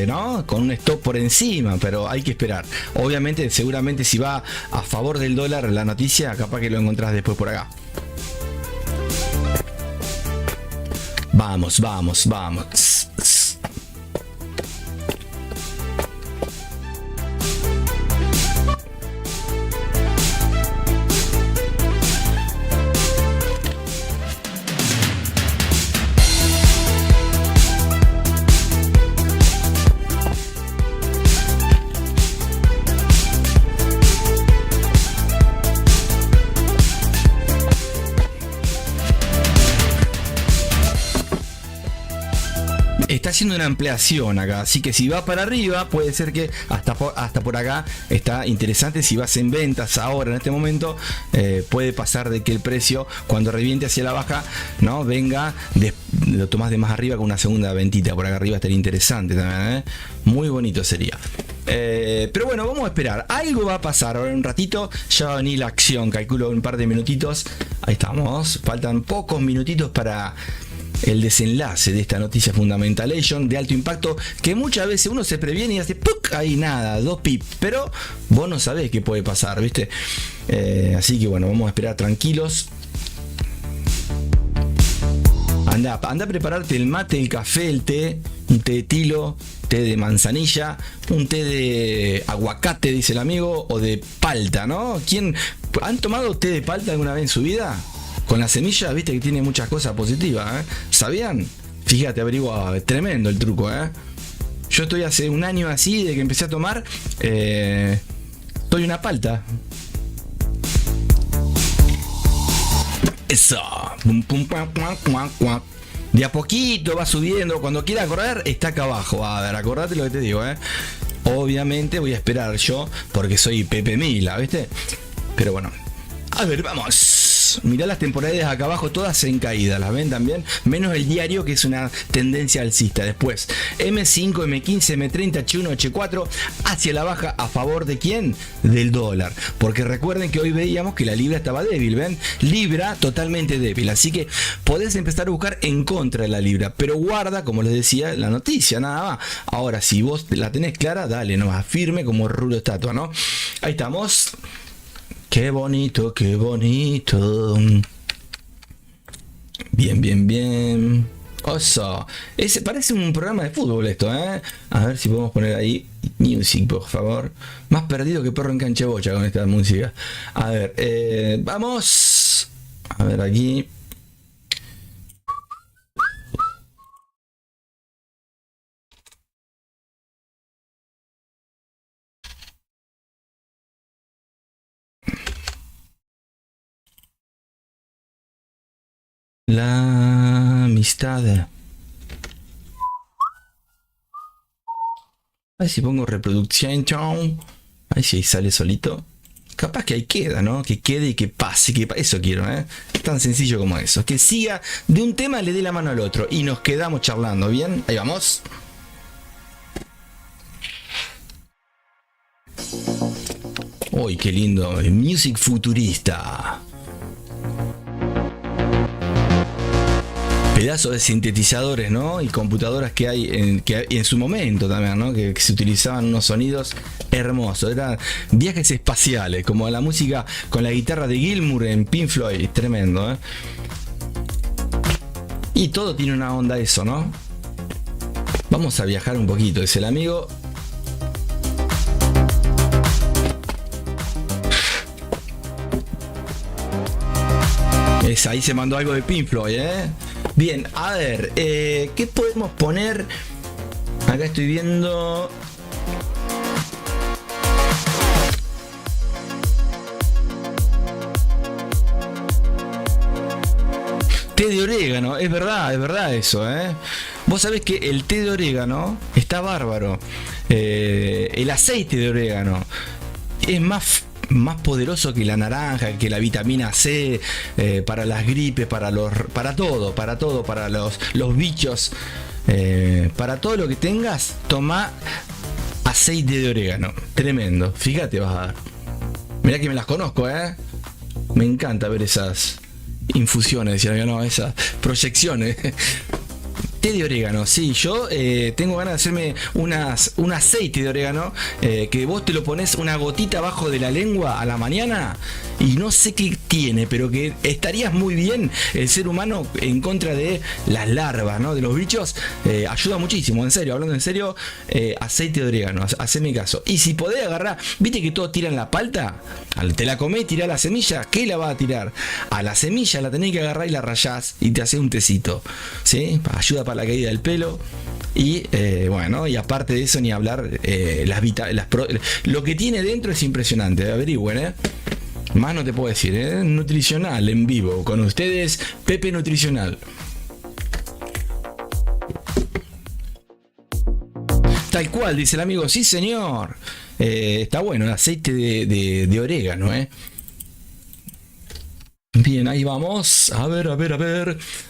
¿no? Con un stop por encima, pero hay que esperar. Obviamente, seguramente si va a favor del dólar la noticia, capaz que lo encontrás después por acá. Vamos. Está haciendo una ampliación acá, así que si va para arriba puede ser que hasta por acá está interesante. Si vas en ventas ahora en este momento, puede pasar de que el precio cuando reviente hacia la baja, no venga, lo tomás de más arriba con una segunda ventita por acá arriba. Estaría interesante también, muy bonito sería. Pero bueno, vamos a esperar, algo va a pasar. Ahora en un ratito ya va a venir la acción, calculo un par de minutitos. Ahí estamos, faltan pocos minutitos para el desenlace de esta noticia fundamentalation de alto impacto, que muchas veces uno se previene y hace ¡puc! Ahí nada, 2 pips, pero vos no sabés qué puede pasar, ¿viste? Así que bueno, vamos a esperar tranquilos. Anda a prepararte el mate, el café, el té, un té de tilo, té de manzanilla, un té de aguacate, dice el amigo, o de palta, ¿no? ¿Han tomado té de palta alguna vez en su vida? Con la semilla, viste que tiene muchas cosas positivas, ¿Sabían? Fíjate, averigua, tremendo el truco, Yo estoy hace un año así, de que empecé a tomar, estoy una palta. Eso. De a poquito va subiendo. Cuando quiera correr, está acá abajo. A ver, acordate lo que te digo, obviamente voy a esperar yo porque soy Pepe Mila, ¿viste? Pero bueno, a ver, vamos. Mirá las temporadas acá abajo, todas en caída, ¿las ven también? Menos el diario, que es una tendencia alcista. Después, M5, M15, M30, H1, H4, hacia la baja, ¿a favor de quién? Del dólar. Porque recuerden que hoy veíamos que la libra estaba débil, ¿ven? Libra totalmente débil, así que podés empezar a buscar en contra de la libra, pero guarda, como les decía, la noticia, nada más. Ahora, si vos la tenés clara, dale, nomás, firme como rulo estatua, ¿no? Ahí estamos. Qué bonito, qué bonito. Bien, bien, bien. Oso. Parece un programa de fútbol esto, ¿eh? A ver si podemos poner ahí music, por favor. Más perdido que perro en cancha bocha con esta música. A ver, vamos. A ver aquí. La amistad. A ver si pongo reproducción. A ver si ahí sale solito. Capaz que ahí queda, ¿no? Que quede y que pase. Eso quiero, ¿eh? Tan sencillo como eso. Que siga de un tema, le dé la mano al otro. Y nos quedamos charlando, ¿bien? Ahí vamos. Uy, qué lindo. Music futurista. Pedazos de sintetizadores, ¿no? Y computadoras que hay en su momento también, ¿no? Que se utilizaban unos sonidos hermosos. Eran viajes espaciales, como la música con la guitarra de Gilmour en Pink Floyd. Tremendo, ¿eh? Y todo tiene una onda eso, ¿no? Vamos a viajar un poquito, es el amigo. Ahí se mandó algo de Pink Floyd, ¿eh? Bien, a ver, ¿qué podemos poner? Acá estoy viendo. Té de orégano, es verdad eso, ¿eh? Vos sabés que el té de orégano está bárbaro. El aceite de orégano es más poderoso que la naranja, que la vitamina C, para las gripes, para todo, para los bichos, para todo lo que tengas, toma aceite de orégano. Tremendo, fíjate, vas a ver. Mirá que me las conozco, me encanta ver esas infusiones, decía, no, esas proyecciones. Té de orégano, sí, yo tengo ganas de hacerme un aceite de orégano, que vos te lo pones una gotita abajo de la lengua a la mañana y no sé qué tiene, pero que estarías muy bien el ser humano en contra de las larvas, ¿no? De los bichos, ayuda muchísimo, en serio, hablando en serio, aceite de orégano, haceme caso. Y si podés agarrar, viste que todos tiran la palta, te la comés, tirás la semilla, ¿qué la vas a tirar? A la semilla la tenés que agarrar y la rayás y te haces un tecito, ¿sí? Ayuda para la caída del pelo. Y bueno, y aparte de eso, ni hablar, lo que tiene dentro es impresionante, averigüen, más no te puedo decir, nutricional en vivo, con ustedes, Pepe Nutricional. Tal cual, dice el amigo, sí señor, está bueno, el aceite de orégano, Bien, ahí vamos, a ver,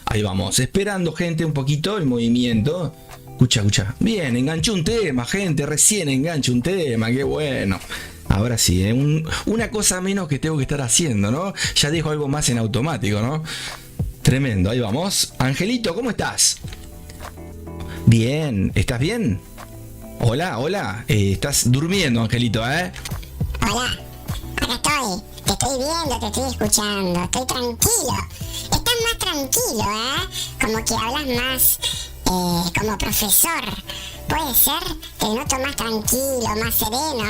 ahí vamos, esperando gente un poquito el movimiento. Escucha, bien, enganchó un tema, gente, recién engancho un tema, qué bueno. Ahora sí, una cosa menos que tengo que estar haciendo, ¿no? Ya dejo algo más en automático, ¿no? Tremendo, ahí vamos. Angelito, ¿cómo estás? Bien, ¿estás bien? Hola, estás durmiendo, Angelito, Hola, acá estoy. Te estoy viendo, te estoy escuchando, estoy tranquilo. Estás más tranquilo, Como que hablas más como profesor. Puede ser, te noto más tranquilo, más sereno,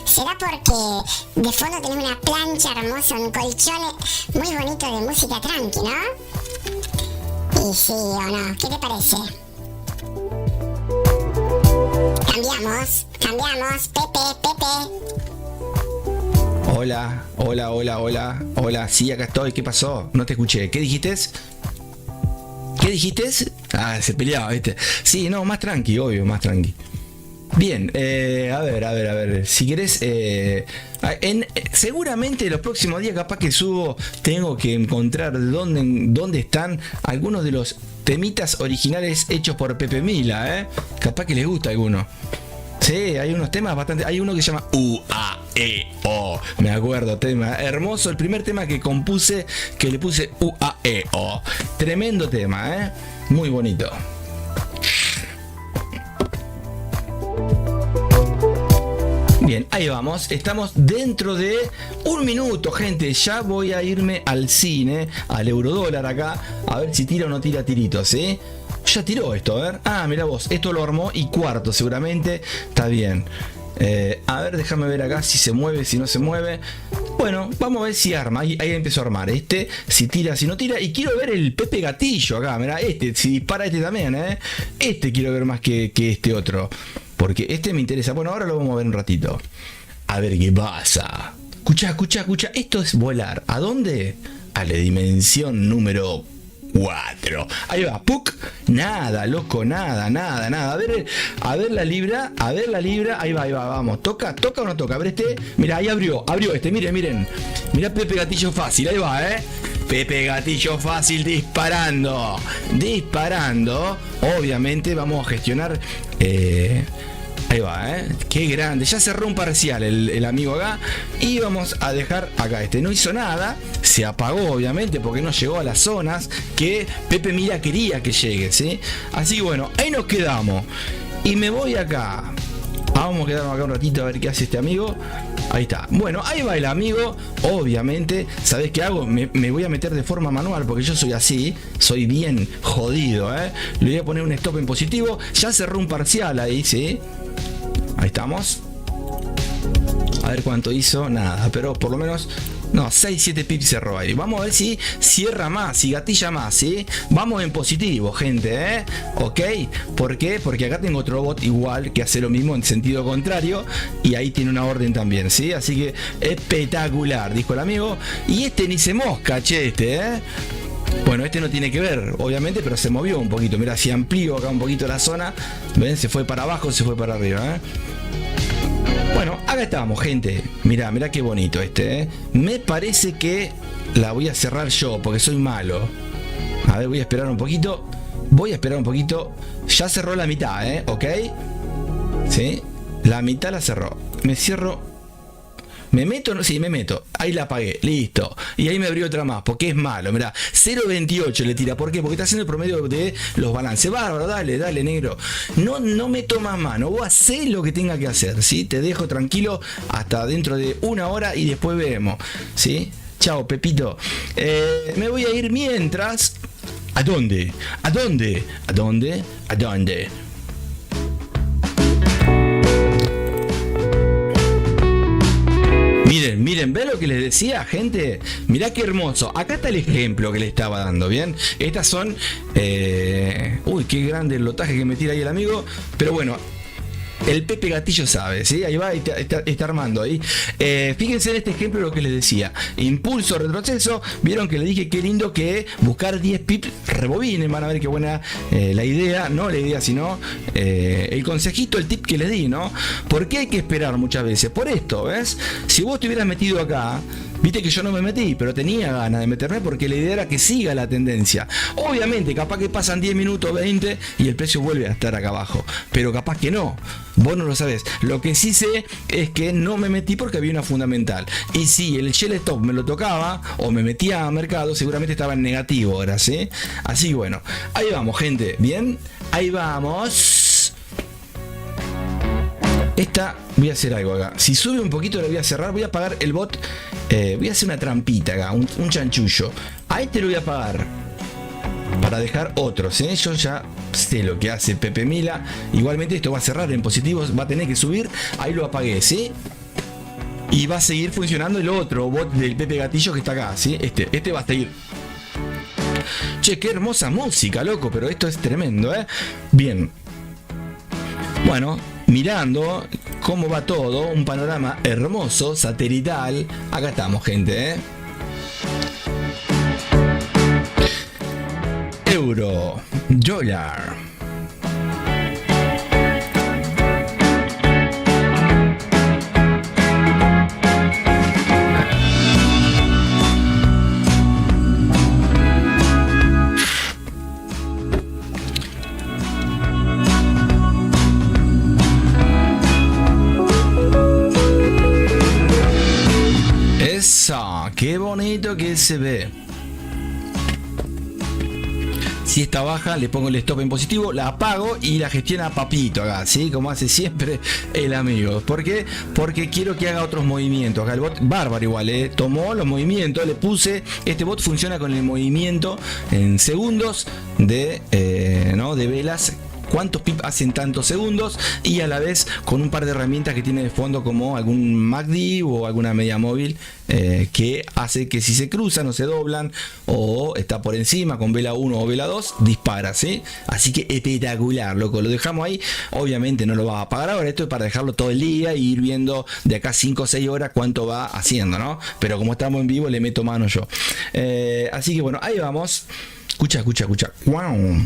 ¿Será porque de fondo tenés una plancha hermosa, un colchón muy bonito de música tranqui, ¿no? Y sí o no, ¿qué te parece? Cambiamos, Pepe. Hola, sí, acá estoy, ¿qué pasó? No te escuché, ¿qué dijiste? ¿Qué dijiste? Ah, se peleaba, ¿viste? Sí, no, más tranqui, obvio, más tranqui. Bien, a ver, si querés, seguramente los próximos días capaz que subo, tengo que encontrar dónde están algunos de los temitas originales hechos por Pepe Mila, capaz que les gusta alguno. Sí, hay unos temas bastante. Hay uno que se llama U-A-E-O. Me acuerdo, tema hermoso. El primer tema que compuse, que le puse U-A-E-O. Tremendo tema, muy bonito. Bien, ahí vamos. Estamos dentro de un minuto, gente. Ya voy a irme al cine, al Eurodólar acá, a ver si tira o no tira tiritos, ¿sí? Ya tiró esto, a ver. Ah, mira vos, esto lo armó y cuarto seguramente. Está bien. A ver, déjame ver acá si se mueve, si no se mueve. Bueno, vamos a ver si arma. Ahí empezó a armar. Si tira, si no tira. Y quiero ver el Pepe Gatillo acá. Mirá, si dispara también, quiero ver más que este otro. Porque me interesa. Bueno, ahora lo vamos a ver un ratito. A ver qué pasa. Escucha. Esto es volar. ¿A dónde? A la dimensión número 4. Ahí va, ¡puc! Nada, loco, nada. A ver la libra. Ahí va, vamos. ¿Toca o no toca? A ver mira, ahí abrió miren. Mira Pepe Gatillo Fácil, ahí va, Pepe Gatillo Fácil disparando. Obviamente vamos a gestionar. Ahí va, qué grande. Ya cerró un parcial el amigo acá. Y vamos a dejar acá no hizo nada. Se apagó obviamente porque no llegó a las zonas que Pepe Mila quería que llegue, ¿sí? Así que bueno, ahí nos quedamos. Y me voy acá. Vamos a quedarnos acá un ratito a ver qué hace este amigo. Ahí está. Bueno, ahí va el amigo. Obviamente, ¿sabés qué hago? Me voy a meter de forma manual porque yo soy así. Soy bien jodido, Le voy a poner un stop en positivo. Ya cerró un parcial ahí, ¿sí? Ahí estamos. A ver cuánto hizo. Nada, pero por lo menos... No, 6-7 pips cerró ahí. Vamos a ver si cierra más, si gatilla más, ¿sí? Vamos en positivo, gente, ¿ok? ¿Por qué? Porque acá tengo otro bot igual que hace lo mismo en sentido contrario. Y ahí tiene una orden también, ¿sí? Así que espectacular, dijo el amigo. Y ni se mosca, che, Bueno, no tiene que ver, obviamente, pero se movió un poquito. Mira, si amplío acá un poquito la zona. ¿Ven? Se fue para abajo, se fue para arriba, Bueno, acá estamos, gente. Mirá qué bonito Me parece que la voy a cerrar yo, porque soy malo. A ver, voy a esperar un poquito. Ya cerró la mitad, ¿ok? ¿Sí? La mitad la cerró. Me cierro. ¿Me meto? No, sí, me meto. Ahí la apagué. Listo. Y ahí me abrió otra más, porque es malo. Mirá, 0.28 le tira. ¿Por qué? Porque está haciendo el promedio de los balances. Bárbaro, dale, negro. No me tomas mano. Vos hacés lo que tenga que hacer, ¿sí? Te dejo tranquilo hasta dentro de una hora y después vemos, ¿sí? Chao, Pepito. Me voy a ir mientras... ¿A dónde? Miren, ¿ven lo que les decía, gente? Mirá qué hermoso. Acá está el ejemplo que le estaba dando, ¿bien? Estas son... Uy, qué grande el lotaje que me tira ahí el amigo. Pero bueno, el Pepe Gatillo sabe, ¿sí? Ahí va, está armando ahí. Fíjense en este ejemplo lo que les decía. Impulso, retroceso. Vieron que le dije qué lindo que buscar 10 pips rebobinen. Van a ver qué buena la idea. No la idea, sino el consejito, el tip que les di, ¿no? ¿Por qué hay que esperar muchas veces? Por esto, ¿ves? Si vos te hubieras metido acá... Viste que yo no me metí, pero tenía ganas de meterme porque la idea era que siga la tendencia. Obviamente, capaz que pasan 10 minutos, 20 y el precio vuelve a estar acá abajo. Pero capaz que no. Vos no lo sabés. Lo que sí sé es que no me metí porque había una fundamental. Y si el Shell Stop me lo tocaba o me metía a mercado, seguramente estaba en negativo ahora, ¿sí? Así que bueno, ahí vamos, gente. ¿Bien? Ahí vamos. Voy a hacer algo acá. Si sube un poquito lo voy a cerrar. Voy a apagar el bot. Voy a hacer una trampita acá, un chanchullo. A lo voy a apagar para dejar otros, Yo ya sé lo que hace Pepe Mila. Igualmente esto va a cerrar en positivos. Va a tener que subir. Ahí lo apagué, ¿sí? Y va a seguir funcionando el otro bot del Pepe Gatillo que está acá, ¿sí? Este va a seguir. Che, qué hermosa música, loco. Pero esto es tremendo, Bien. Bueno, mirando cómo va todo, un panorama hermoso, satelital. Acá estamos, gente, Euro, dólar. qué bonito que se ve. Si está baja, le pongo el stop en positivo, la apago y la gestiona Papito acá, ¿sí? Como hace siempre el amigo. ¿Por qué? Porque quiero que haga otros movimientos. Acá el bot, bárbaro igual, tomó los movimientos, le puse. Este bot funciona con el movimiento en segundos de velas. Cuántos pip hacen tantos segundos, y a la vez con un par de herramientas que tiene de fondo, como algún MACD o alguna media móvil, que hace que si se cruzan o se doblan o está por encima con vela 1 o vela 2, dispara, ¿sí? Así que espectacular, loco. Lo dejamos ahí. Obviamente no lo va a apagar ahora, esto es para dejarlo todo el día y ir viendo de acá 5 o 6 horas cuánto va haciendo, ¿no? Pero como estamos en vivo, le meto mano yo. Así que bueno, ahí vamos. Escucha. ¡Wow!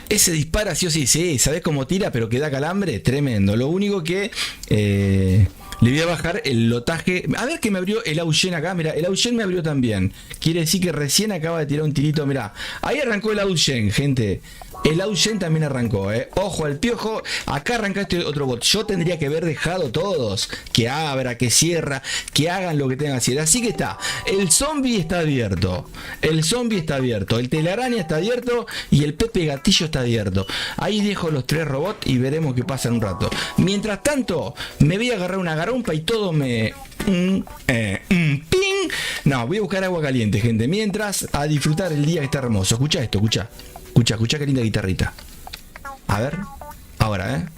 Ese dispara sí o sí, ¿sabés cómo tira? Pero que da calambre, tremendo. Lo único que le voy a bajar el lotaje. A ver que me abrió el Augen acá, mira, el Augen me abrió también. Quiere decir que recién acaba de tirar un tirito, mira. Ahí arrancó el Augen, gente. El Augen también arrancó, Ojo al piojo. Acá arranca este otro bot. Yo tendría que haber dejado todos. Que abra, que cierra, que hagan lo que tengan que hacer. Así que está. El zombie está abierto. El telaraña está abierto. Y el Pepe Gatillo está abierto. Ahí dejo los 3 robots y veremos qué pasa en un rato. Mientras tanto, me voy a agarrar una garompa y todo me... ¡ping! No, voy a buscar agua caliente, gente. Mientras, a disfrutar el día que está hermoso. Escucha esto, escucha qué linda guitarrita. A ver, ahora,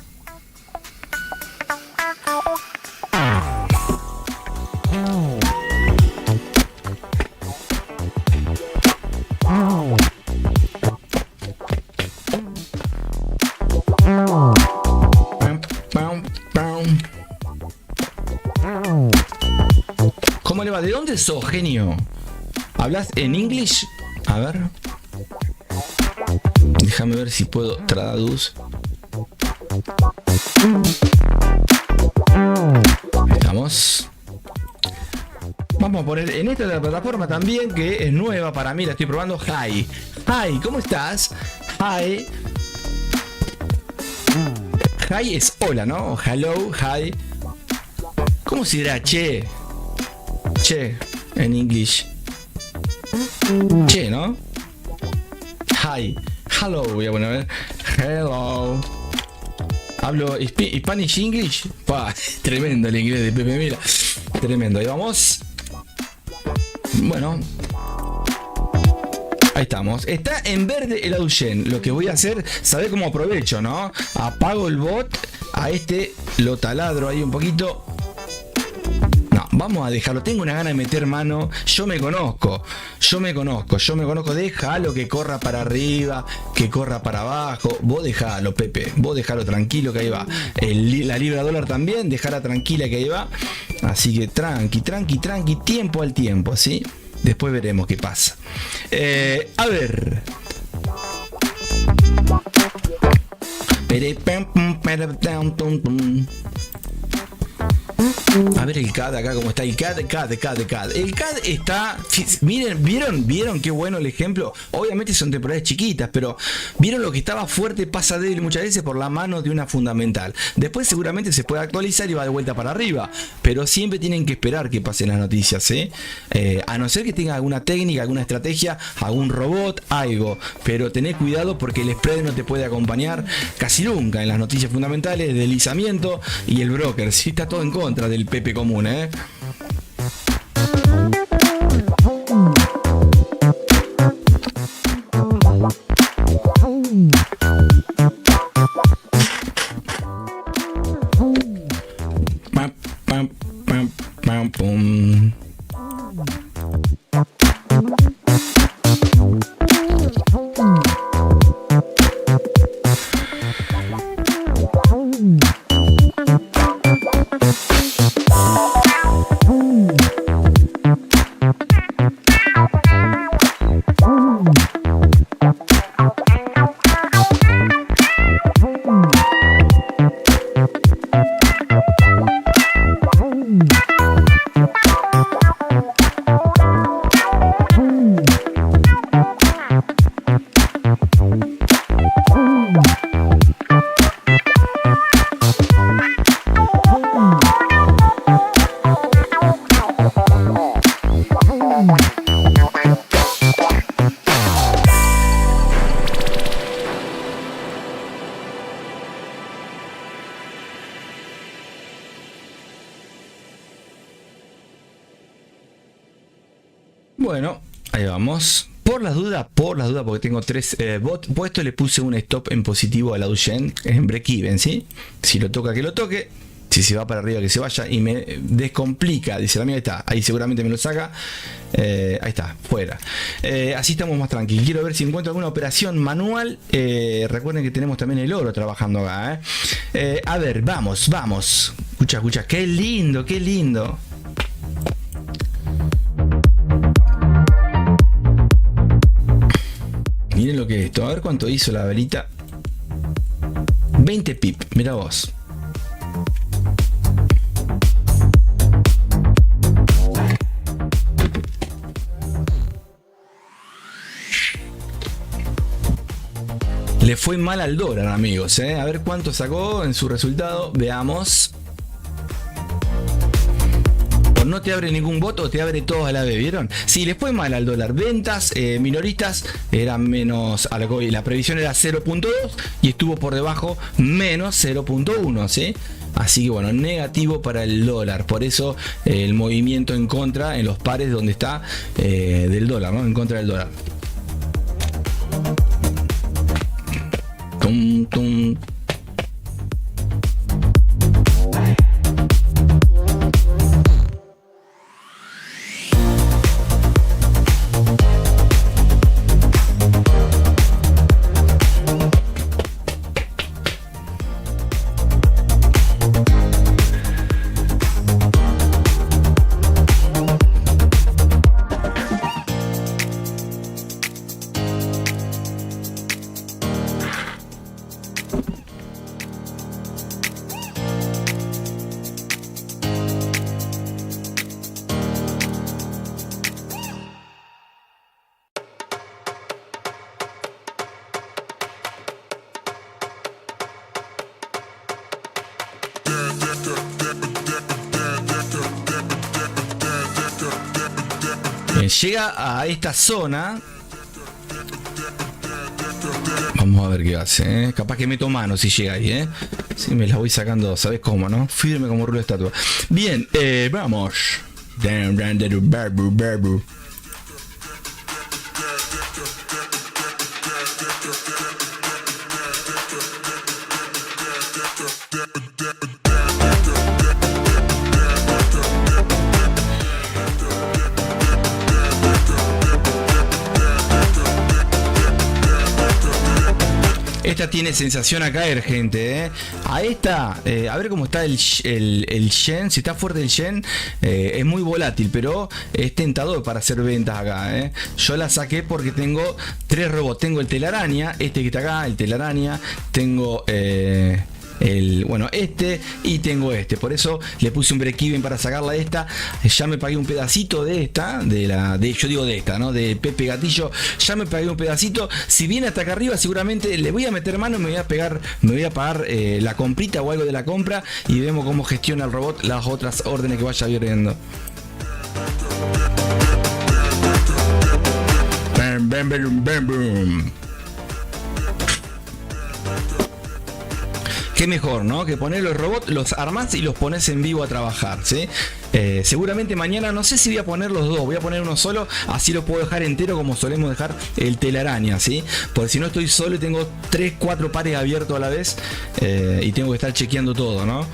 ¿Cómo le va? ¿De dónde sos, genio? ¿Hablas en English? A ver. Déjame ver si puedo traducir. Estamos. Vamos a poner en esta otra plataforma también, que es nueva para mí, la estoy probando. Hi, ¿cómo estás? Hi es hola, ¿no? Hello, hi. ¿Cómo se dirá che en inglés? Che, ¿no? Hi. Hello, voy a poner. Hello. Hablo Spanish English. Tremendo el inglés de Pepe, mira. Tremendo. Ahí vamos. Bueno. Ahí estamos. Está en verde el Augen. Lo que voy a hacer, ¿sabés cómo aprovecho, no? Apago el bot. A este lo taladro ahí un poquito. Vamos a dejarlo, tengo una gana de meter mano. Yo me conozco. Déjalo que corra para arriba, que corra para abajo. Vos dejalo, Pepe, vos dejalo tranquilo, que ahí va. La libra dólar también, dejala tranquila, que ahí va. Así que tranqui, tiempo al tiempo, ¿sí? Después veremos qué pasa. A ver. A ver el CAD acá como está. El CAD. El CAD está... Miren, ¿vieron qué bueno el ejemplo? Obviamente son temporadas chiquitas, pero ¿vieron lo que estaba fuerte pasa débil muchas veces por la mano de una fundamental? Después seguramente se puede actualizar y va de vuelta para arriba, pero siempre tienen que esperar que pasen las noticias, a no ser que tengan alguna técnica, alguna estrategia, algún robot, algo, pero tened cuidado porque el spread no te puede acompañar casi nunca en las noticias fundamentales, deslizamiento y el broker, sí, está todo en contra del Pepe común, Pum. Bueno, ahí vamos. Por las dudas, porque tengo 3 bots puestos, le puse un stop en positivo a la Duchen en break-even, ¿sí? Si lo toca, que lo toque. Si se va para arriba, que se vaya. Y me descomplica, dice la mía, ahí está. Ahí seguramente me lo saca. Ahí está, fuera. Así estamos más tranquilos. Quiero ver si encuentro alguna operación manual. Recuerden que tenemos también el oro trabajando acá. A ver, vamos. Escucha. Qué lindo. Miren lo que es esto. A ver cuánto hizo la velita. 20 pip. Mira vos. Le fue mal al dólar, amigos. A ver cuánto sacó en su resultado. Veamos. No te abre ningún bot o te abre todo a la vez, ¿vieron? Sí, le fue mal al dólar. Ventas minoristas eran menos a lo que la previsión era 0.2 y estuvo por debajo menos 0.1, ¿sí? Así que bueno, negativo para el dólar. Por eso el movimiento en contra en los pares donde está del dólar, ¿no? En contra del dólar. Tum. Llega a esta zona. Vamos a ver qué hace, Capaz que meto mano si llega ahí, Si me la voy sacando, ¿sabes cómo, no? Firme como rulo de estatua. Bien, vamos. Esta tiene sensación a caer, gente, A esta, a ver cómo está el yen. Si está fuerte el yen, es muy volátil, pero es tentador para hacer ventas acá, Yo la saqué porque tengo 3 robots. Tengo el telaraña, este que está acá, el telaraña. Tengo este y tengo este. Por eso le puse un break-even para sacarla de esta. Ya me pagué un pedacito de esta, ¿no? De Pepe Gatillo. Ya me pagué un pedacito. Si viene hasta acá arriba, seguramente le voy a meter mano y me voy a pagar la comprita o algo de la compra. Y vemos cómo gestiona el robot las otras órdenes que vaya viendo. Bam. Qué mejor, ¿no? Que poner los robots, los armás y los pones en vivo a trabajar, ¿sí? Seguramente mañana, no sé si voy a poner los dos, voy a poner uno solo, así lo puedo dejar entero como solemos dejar el telaraña, ¿sí? Porque si no estoy solo y tengo 3-4 pares abiertos a la vez y tengo que estar chequeando todo, ¿no?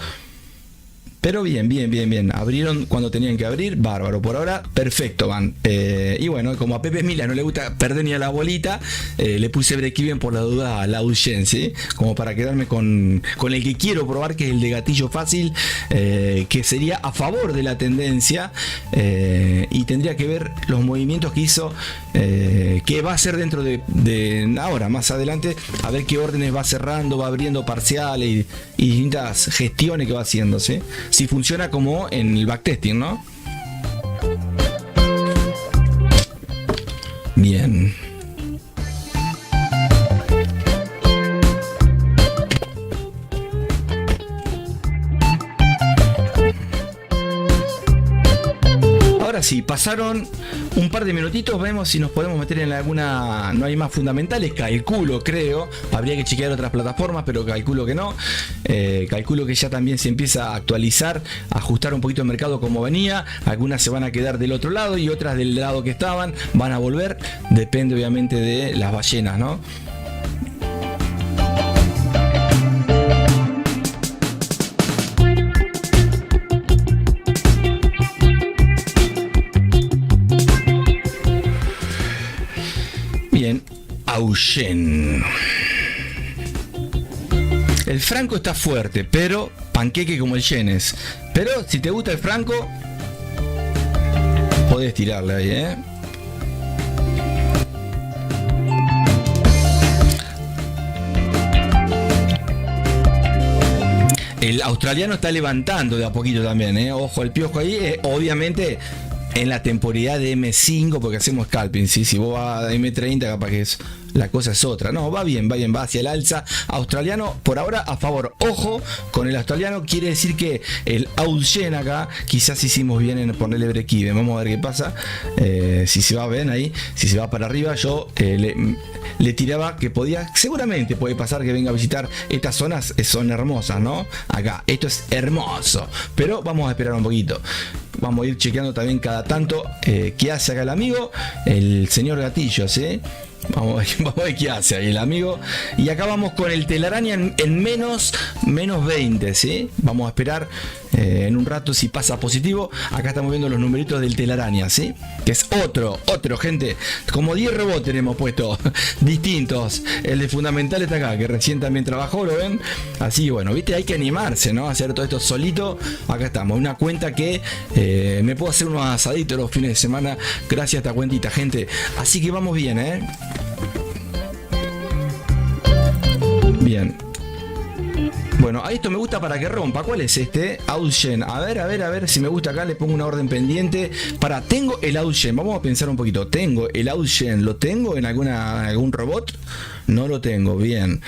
Pero bien. Abrieron cuando tenían que abrir, bárbaro. Por ahora, perfecto van. Y bueno, como a Pepe Mila no le gusta perder ni a la bolita, le puse break-even por la duda a la Duchen, ¿sí? Como para quedarme con el que quiero probar, que es el de gatillo fácil, que sería a favor de la tendencia. Y tendría que ver los movimientos que hizo, que va a hacer dentro de ahora, más adelante, a ver qué órdenes va cerrando, va abriendo parciales y distintas gestiones que va haciendo, ¿sí? Si funciona como en el backtesting, ¿no? Bien. ahora sí, pasaron un par de minutitos, vemos si nos podemos meter en alguna, no hay más fundamentales, calculo, creo, habría que chequear otras plataformas, pero calculo que no, calculo que ya también se empieza a actualizar, a ajustar un poquito el mercado como venía, algunas se van a quedar del otro lado y otras del lado que estaban, van a volver, depende obviamente de las ballenas, ¿no? Bien, Augen. El franco está fuerte, pero panqueque como el yenes. Pero si te gusta el franco, podés tirarle ahí, ¿eh? El australiano está levantando de a poquito también, ¿eh? Ojo al piojo ahí, obviamente en la temporalidad de M5, porque hacemos scalping, ¿sí? Si vos vas a M30, capaz que la cosa es otra. No, va bien, va hacia el alza. Australiano, por ahora, a favor. Ojo con el australiano, quiere decir que el Augen acá, quizás hicimos bien en ponerle break-even. Vamos a ver qué pasa. Si se va bien ahí, si se va para arriba, yo le tiraba que podía, seguramente puede pasar que venga a visitar estas zonas, son hermosas, ¿no? Acá, esto es hermoso. Pero vamos a esperar un poquito. Vamos a ir chequeando también cada tanto qué hace acá el amigo, el señor Gatillo, ¿sí? Vamos a ver qué hace ahí el amigo. Y acá vamos con el telaraña en menos 20, ¿sí? Vamos a esperar en un rato si pasa positivo. Acá estamos viendo los numeritos del telaraña, ¿sí? Que es otro, gente. Como 10 robots tenemos puestos distintos. El de fundamental está acá, que recién también trabajó, ¿lo ven? Así que bueno, viste, hay que animarse, ¿no? A hacer todo esto solito. Acá estamos, una cuenta que me puedo hacer unos asaditos los fines de semana gracias a esta cuentita, gente. Así que vamos bien, ¿eh? Bien. Bueno, a esto me gusta para que rompa. ¿Cuál es este? Augen. A ver si me gusta acá. Le pongo una orden pendiente. Tengo el Augen. Vamos a pensar un poquito. Tengo el Augen. ¿Lo tengo en algún robot? No lo tengo. Bien.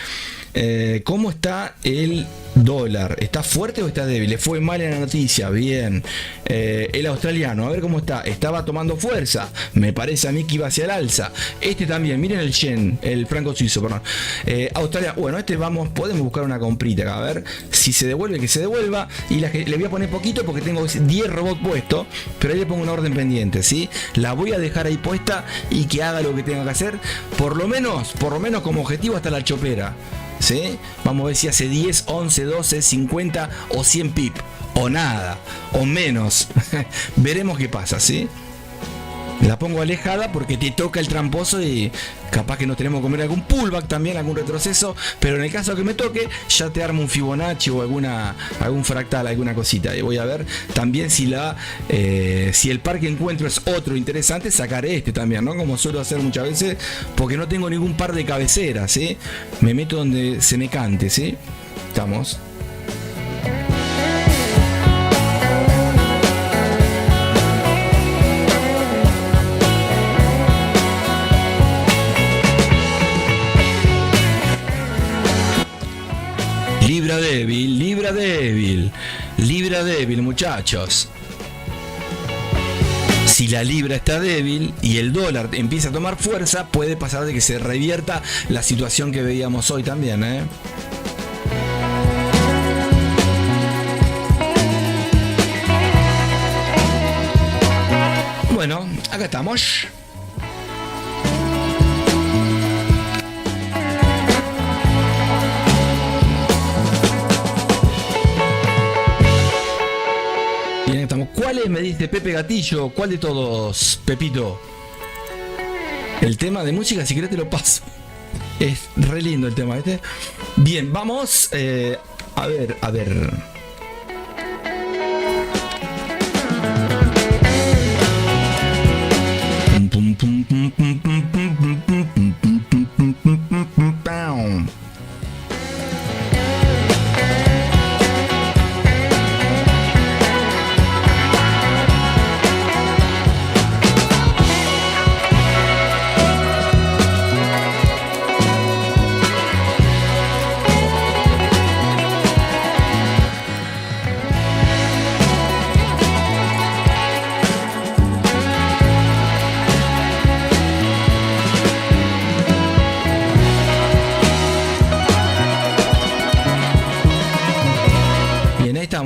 ¿Cómo está el dólar? ¿Está fuerte o está débil? Le fue mal en la noticia. Bien. El australiano, a ver cómo está. Estaba tomando fuerza. Me parece a mí que iba hacia el alza. Este también, miren el yen, el franco suizo, perdón. Australia, bueno, podemos buscar una comprita. A ver si se devuelve, que se devuelva. Y le voy a poner poquito porque tengo 10 robots puestos. Pero ahí le pongo una orden pendiente, ¿sí? La voy a dejar ahí puesta y que haga lo que tenga que hacer. Por lo menos como objetivo hasta la chopera. ¿Sí? Vamos a ver si hace 10, 11, 12, 50 o 100 pip. O nada, o menos. Veremos qué pasa, ¿sí? La pongo alejada porque te toca el tramposo y capaz que nos tenemos que comer algún pullback también, algún retroceso. Pero en el caso que me toque, ya te armo un Fibonacci o algún fractal, alguna cosita. Y voy a ver también si el par que encuentro es otro interesante, sacaré este también, ¿no? Como suelo hacer muchas veces, porque no tengo ningún par de cabeceras, ¿sí? Me meto donde se me cante, ¿sí? Estamos. Libra débil, muchachos. Si la libra está débil y el dólar empieza a tomar fuerza, puede pasar de que se revierta la situación que veíamos hoy también, ¿eh? Bueno, acá estamos. ¿Cuál es? Me dice Pepe Gatillo. ¿Cuál de todos, Pepito? El tema de música, si querés te lo paso. Es re lindo el tema, ¿viste? Bien, vamos a ver.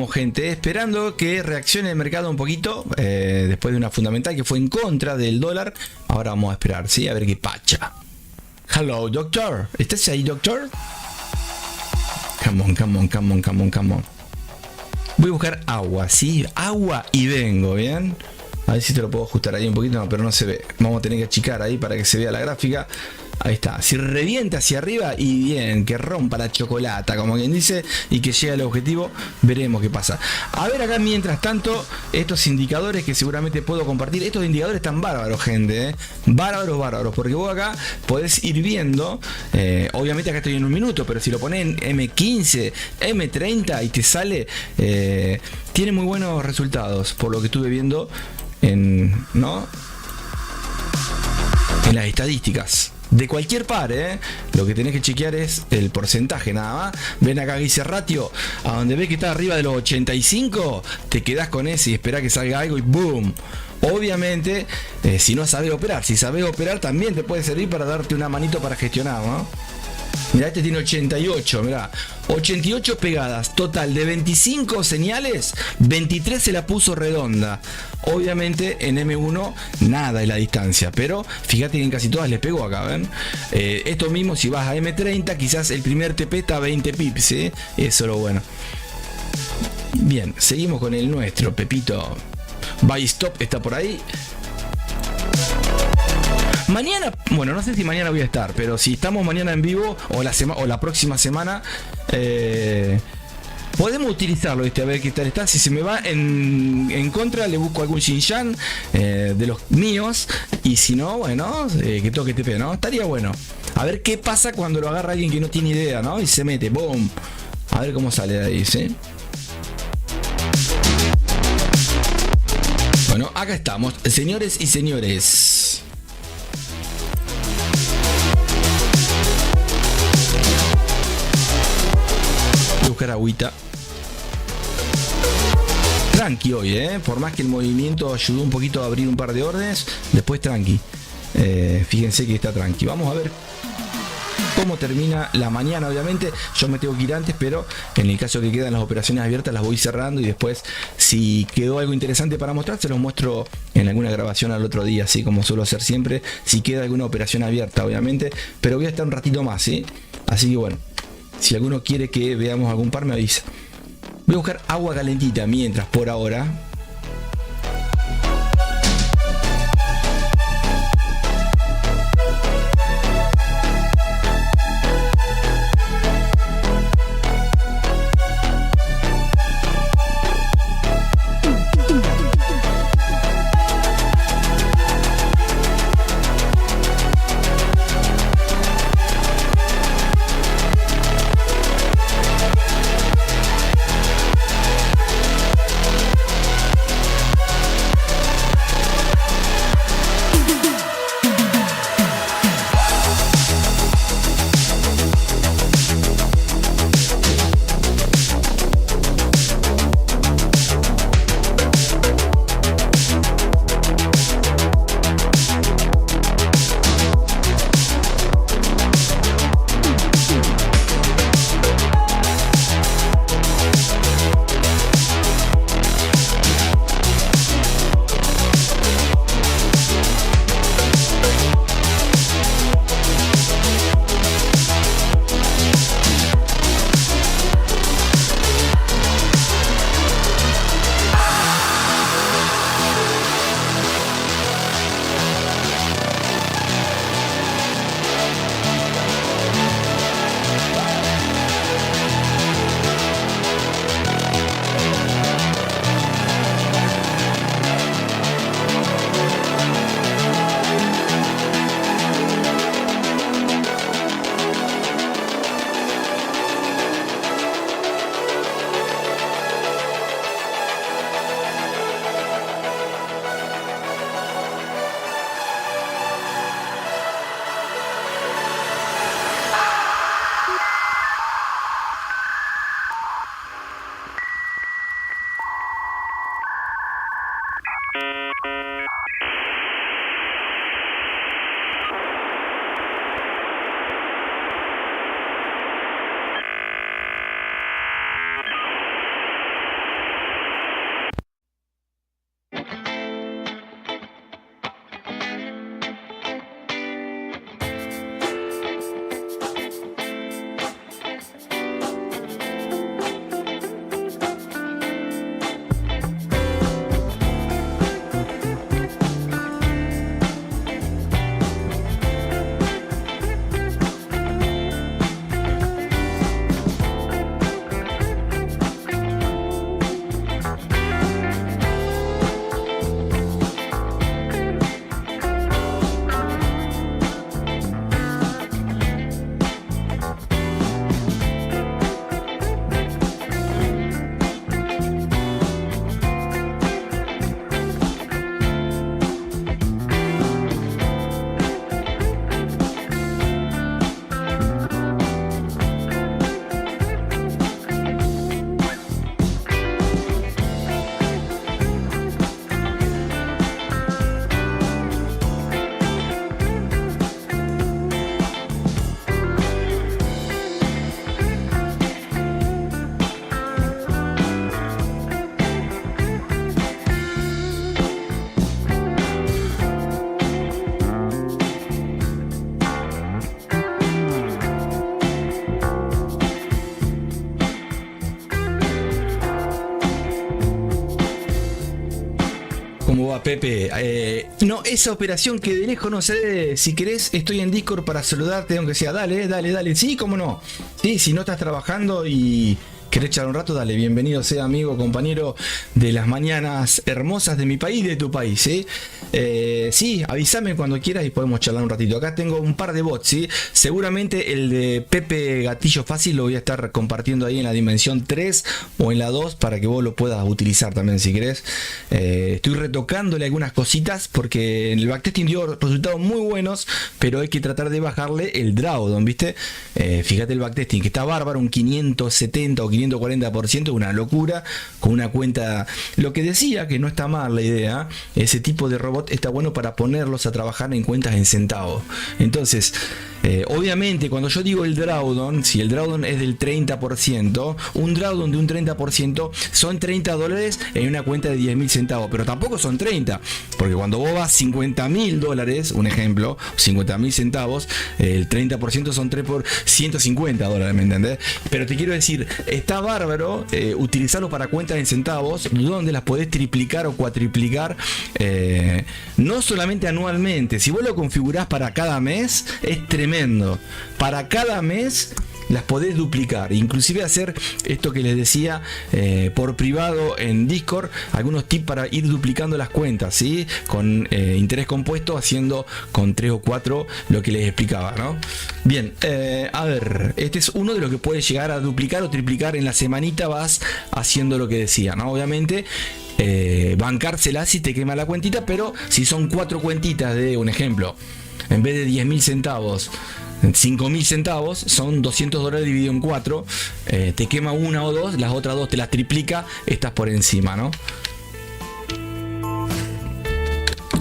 estamos, gente, esperando que reaccione el mercado un poquito, después de una fundamental que fue en contra del dólar. Ahora vamos a esperar, ¿sí? A ver qué pacha. Hello, doctor. ¿Estás ahí, doctor? Come on, come on, come on, come on, come on. Voy a buscar agua, ¿sí? Agua y vengo, ¿bien? A ver si te lo puedo ajustar ahí un poquito, no, pero no se ve. Vamos a tener que achicar ahí para que se vea la gráfica. Ahí está, si revienta hacia arriba y bien, que rompa la chocolata, como quien dice, y que llegue al objetivo, veremos qué pasa. A ver acá, mientras tanto, estos indicadores que seguramente puedo compartir. Estos indicadores están bárbaros, gente, bárbaros, bárbaros, porque vos acá podés ir viendo, obviamente acá estoy en un minuto, pero si lo ponés en M15, M30 y te sale, tiene muy buenos resultados, por lo que estuve viendo en las estadísticas. De cualquier par, lo que tenés que chequear es el porcentaje nada más. Ven acá que dice ratio, a donde ves que está arriba de los 85, te quedás con ese y esperás que salga algo y ¡boom! Obviamente, si no sabés operar, si sabés operar también te puede servir para darte una manito para gestionar, ¿no? Mirá, este tiene 88, mirá, 88 pegadas, total de 25 señales, 23 se la puso redonda. Obviamente en M1 nada es la distancia, pero fíjate que en casi todas les pegó acá, ¿ven? Esto mismo si vas a M30, quizás el primer TP está a 20 pips, ¿sí? Eso es lo bueno. Bien, seguimos con el nuestro, Pepito. Buy Stop está por ahí. Mañana, bueno, no sé si mañana voy a estar, pero si estamos mañana en vivo o la próxima semana, podemos utilizarlo, ¿viste? A ver qué tal está. Si se me va en contra, le busco algún Xinjiang de los míos. Y si no, bueno, que toque TP, ¿no? Estaría bueno. A ver qué pasa cuando lo agarra alguien que no tiene idea, ¿no? Y se mete, ¡boom! A ver cómo sale de ahí, ¿sí? Bueno, acá estamos, señores y señores. Buscar agüita. Tranqui hoy, por más que el movimiento ayudó un poquito a abrir un par de órdenes, después tranqui. Fíjense que está tranqui. Vamos a ver cómo termina la mañana. Obviamente yo me tengo que ir antes, pero en el caso que quedan las operaciones abiertas las voy cerrando y después si quedó algo interesante para mostrar se los muestro en alguna grabación al otro día, así como suelo hacer siempre, si queda alguna operación abierta, obviamente, pero voy a estar un ratito más, ¿sí? Así que bueno, si alguno quiere que veamos algún par me avisa. Voy a buscar agua calentita mientras, por ahora. ¿Cómo va, Pepe? No, esa operación que de lejos no sé, si querés, estoy en Discord para saludarte, aunque sea, dale. Sí, cómo no. Sí, si no estás trabajando y querés echar un rato, dale, bienvenido sea, amigo, compañero de las mañanas hermosas de mi país, de tu país, ¿sí? Sí, avísame cuando quieras y podemos charlar un ratito. Acá tengo un par de bots, ¿sí? Seguramente el de Pepe Gatillo Fácil lo voy a estar compartiendo ahí en la dimensión 3 o en la 2 para que vos lo puedas utilizar también si querés. Estoy retocándole algunas cositas porque en el backtesting dio resultados muy buenos, pero hay que tratar de bajarle el drawdown, ¿viste? Fíjate el backtesting que está bárbaro, un 570 o 540%, una locura, con una cuenta. Lo que decía, que no está mal la idea, ese tipo de robot está bueno para ponerlos a trabajar en cuentas en centavos. Entonces, obviamente cuando yo digo el drawdown, si el drawdown es del 30%, un drawdown de un 30% son $30 en una cuenta de 10.000 centavos, pero tampoco son 30, porque cuando vos vas $50.000, un ejemplo, 50.000 centavos, el 30% son 3 por $150, ¿me entendés? Pero te quiero decir, está bárbaro utilizarlo para cuentas en centavos, donde las podés triplicar o cuatriplicar, no solamente anualmente. Si vos lo configurás para cada mes, es tremendo. Para cada mes las podés duplicar, inclusive hacer esto que les decía por privado en Discord, algunos tips para ir duplicando las cuentas, ¿sí? Con interés compuesto, haciendo con 3 o 4 lo que les explicaba, ¿no? Bien, a ver, este es uno de los que puedes llegar a duplicar o triplicar en la semanita, vas haciendo lo que decía, ¿no? Obviamente bancársela si te quema la cuentita, pero si son 4 cuentitas de un ejemplo, en vez de 10.000 centavos, 5.000 centavos, son $200 dividido en 4, te quema una o dos, las otras dos te las triplica, estás por encima, ¿no?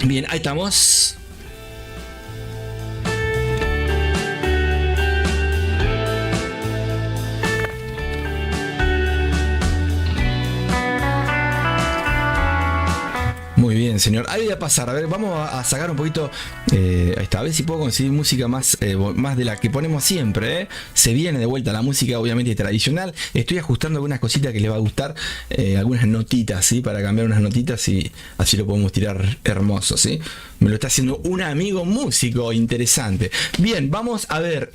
Bien, ahí estamos. Muy bien, señor. Ahí voy a pasar. A ver, vamos a sacar un poquito. Ahí está. A ver si puedo conseguir música más de la que ponemos siempre. Se viene de vuelta la música, obviamente tradicional. Estoy ajustando algunas cositas que les va a gustar. Algunas notitas, ¿sí? Para cambiar unas notitas y así lo podemos tirar hermoso, ¿sí? Me lo está haciendo un amigo músico interesante. Bien, vamos a ver.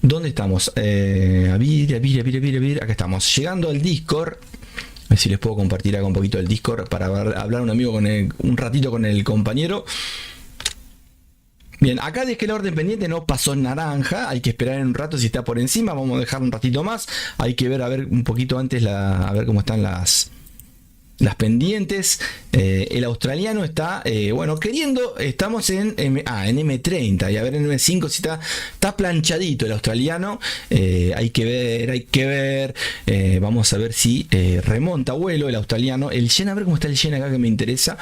¿Dónde estamos? A ver. Acá estamos. Llegando al Discord. A ver si les puedo compartir acá un poquito el Discord para hablar un ratito con el compañero. Bien, acá dejé la orden pendiente, no pasó en naranja, hay que esperar en un rato si está por encima, vamos a dejar un ratito más, hay que ver, a ver un poquito antes, a ver cómo están las pendientes. El australiano está, bueno, queriendo, estamos en M30, y a ver en M5 si está planchadito el australiano. Hay que ver, vamos a ver si remonta vuelo el australiano. El yen, a ver cómo está el yen acá, que me interesa.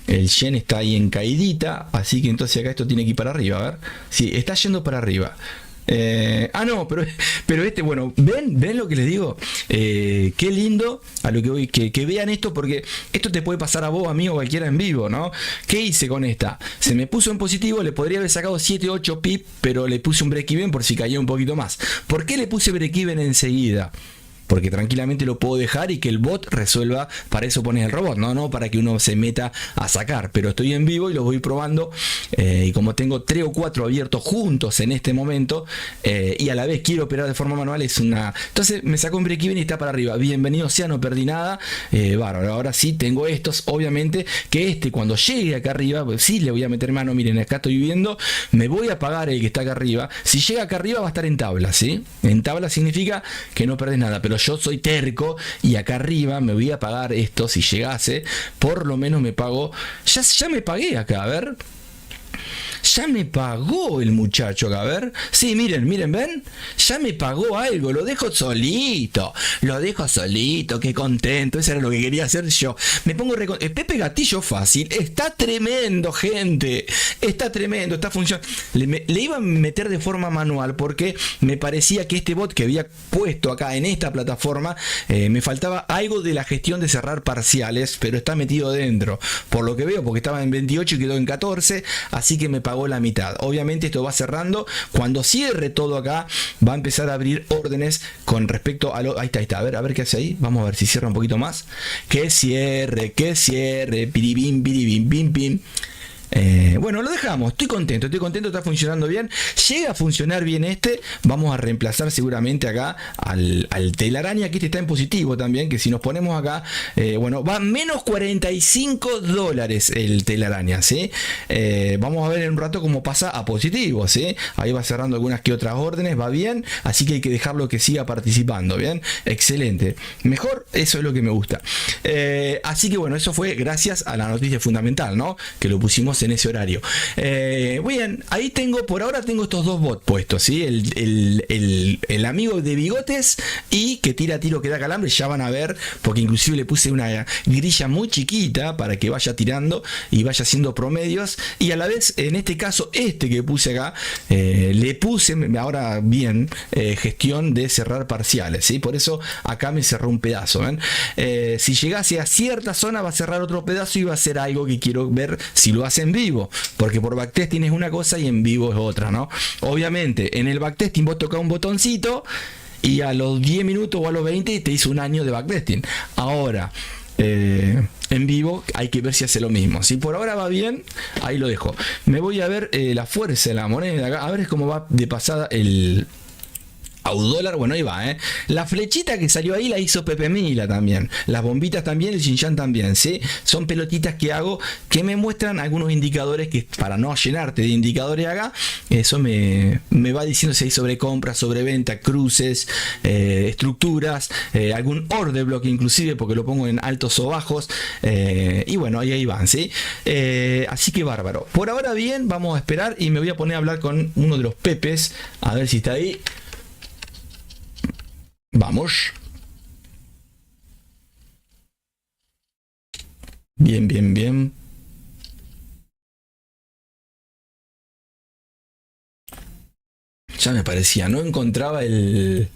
El yen está ahí en caidita, así que entonces acá esto tiene que ir para arriba, a ver. Sí, está yendo para arriba. No, pero bueno, ¿ven lo que les digo? Qué lindo a lo que voy, que vean esto, porque esto te puede pasar a vos, amigo, cualquiera en vivo, ¿no? ¿Qué hice con esta? Se me puso en positivo, le podría haber sacado 7, 8 pip, pero le puse un break-even por si caía un poquito más. ¿Por qué le puse break-even enseguida? Porque tranquilamente lo puedo dejar y que el bot resuelva. Para eso pones el robot, no para que uno se meta a sacar. Pero estoy en vivo y los voy probando, y como tengo 3 o 4 abiertos juntos en este momento, y a la vez quiero operar de forma manual, entonces me sacó un break-even y está para arriba. Bienvenido sea, no perdí nada. Bárbaro. Ahora sí tengo estos, obviamente que cuando llegue acá arriba, pues sí le voy a meter mano. Miren, acá estoy viendo, me voy a pagar el que está acá arriba. Si llega acá arriba va a estar en tabla, ¿sí? En tabla significa que no perdés nada, pero yo soy terco y acá arriba me voy a pagar esto. Si llegase, por lo menos me pago. Ya me pagué acá, a ver. Ya me pagó el muchacho acá, a ver. Sí, miren, ven. Ya me pagó algo, lo dejo solito, qué contento. Eso era lo que quería hacer yo. Me pongo Pepe Gatillo Fácil. Está tremendo, gente. Está tremendo, está funcionando. Le iba a meter de forma manual porque me parecía que este bot que había puesto acá en esta plataforma, me faltaba algo de la gestión de cerrar parciales, pero está metido dentro. Por lo que veo, porque estaba en 28 y quedó en 14. Así que me pagó la mitad. Obviamente esto va cerrando. Cuando cierre todo acá, va a empezar a abrir órdenes con respecto a lo... Ahí está. A ver qué hace ahí. Vamos a ver si cierra un poquito más. Que cierre. Piribim, piribim, pim, pim. Bueno, lo dejamos, estoy contento, está funcionando bien. Llega a funcionar bien vamos a reemplazar seguramente acá al telaraña, que está en positivo también, que si nos ponemos acá, bueno, va menos $45 el telaraña, ¿sí? Vamos a ver en un rato cómo pasa a positivo, ¿sí? Ahí va cerrando algunas que otras órdenes, va bien, así que hay que dejarlo que siga participando, ¿bien? Excelente, mejor, eso es lo que me gusta. Así que bueno, eso fue gracias a la noticia fundamental, ¿no? Que lo pusimos en ese horario. Bien, ahí por ahora tengo estos dos bots puestos, ¿sí? El amigo de bigotes y que tira tiro que da calambre, ya van a ver, porque inclusive le puse una grilla muy chiquita para que vaya tirando y vaya haciendo promedios, y a la vez, en este caso, que puse acá, le puse, ahora bien, gestión de cerrar parciales, ¿sí? Por eso acá me cerró un pedazo, ¿ven? Si llegase a cierta zona va a cerrar otro pedazo y va a ser algo que quiero ver si lo hace en vivo, porque por backtesting es una cosa y en vivo es otra, ¿no? Obviamente en el backtesting vos tocás un botoncito y a los 10 minutos o a los 20 te hizo un año de backtesting. Ahora en vivo hay que ver si hace lo mismo. Si por ahora va bien, ahí lo dejo. Me voy a ver la fuerza de la moneda acá, a ver cómo va de pasada el dólar. Bueno, ahí va, la flechita que salió ahí la hizo Pepe Mila también, las bombitas también, el Xinjiang también, ¿sí? Son pelotitas que hago que me muestran algunos indicadores, que para no llenarte de indicadores acá, eso me va diciendo si hay sobrecompra, sobreventa, cruces, estructuras, algún order block inclusive, porque lo pongo en altos o bajos, y bueno, ahí van, ¿sí? Así que bárbaro. Por ahora bien, vamos a esperar y me voy a poner a hablar con uno de los Pepes, a ver si está ahí. Vamos. Bien. Ya me parecía, no encontraba el...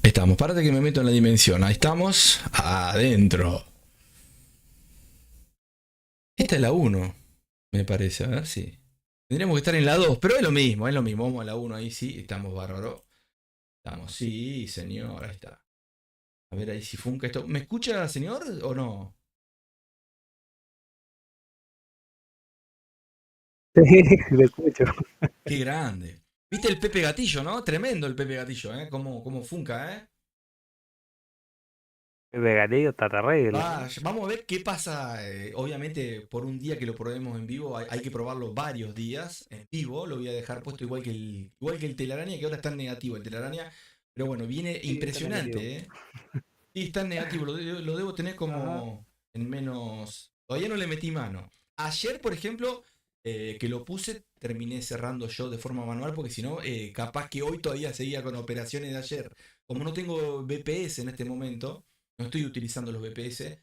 Estamos, párate que me meto en la dimensión. Ahí estamos, adentro. Esta es la 1, me parece, a ver si... Tendríamos que estar en la 2, pero es lo mismo. Vamos a la 1, ahí sí, estamos bárbaro. Estamos, sí, señor, ahí está. A ver ahí si funca esto. ¿Me escucha, señor, o no? Sí, lo escucho. Qué grande. ¿Viste el Pepe Gatillo, no? Tremendo el Pepe Gatillo, ¿eh? Cómo funca, ¿eh? El veganillo está terrible. Vamos a ver qué pasa. Obviamente, por un día que lo probemos en vivo, hay que probarlo varios días en vivo. Lo voy a dejar puesto igual que el telaraña, que ahora está en negativo el telaraña. Pero bueno, viene Sí, está negativo. impresionante, ¿eh? Sí, está en negativo. Lo debo tener Ajá. como en menos. Todavía no le metí mano. Ayer, por ejemplo, que lo puse, terminé cerrando yo de forma manual, porque si no, capaz que hoy todavía seguía con operaciones de ayer. Como no tengo BPS en este momento, no estoy utilizando los BPS,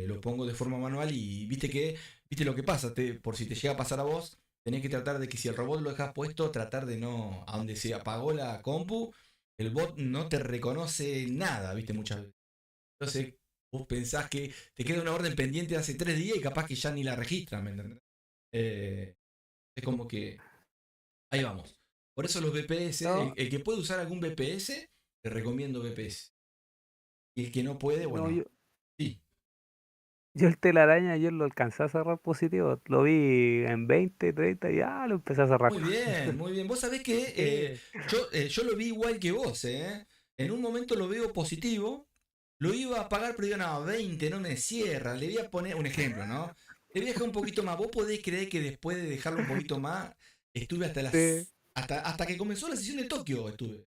lo pongo de forma manual y viste lo que pasa, por si te llega a pasar a vos, tenés que tratar de que si el robot lo dejas puesto, tratar de no, a donde se apagó la compu, el bot no te reconoce nada, viste, muchas veces. Entonces, vos pensás que te queda una orden pendiente de hace 3 días y capaz que ya ni la registran, ¿me entendés? Eh, es como que ahí vamos. Por eso los BPS, No, el que puede usar algún BPS, te recomiendo BPS. Y el que no puede, no, bueno, sí. yo el telaraña ayer lo alcancé a cerrar positivo. Lo vi en 20, 30 y ya lo empecé a cerrar. Muy bien, muy bien. Vos sabés que Sí. yo lo vi igual que vos, ¿eh? En un momento lo veo positivo, lo iba a pagar, pero digo, no, 20 no me cierra. Le voy a poner un ejemplo, ¿no? Le voy a dejar un poquito más. ¿Vos podés creer que después de dejarlo un poquito más, estuve Sí. hasta que comenzó la sesión de Tokio estuve?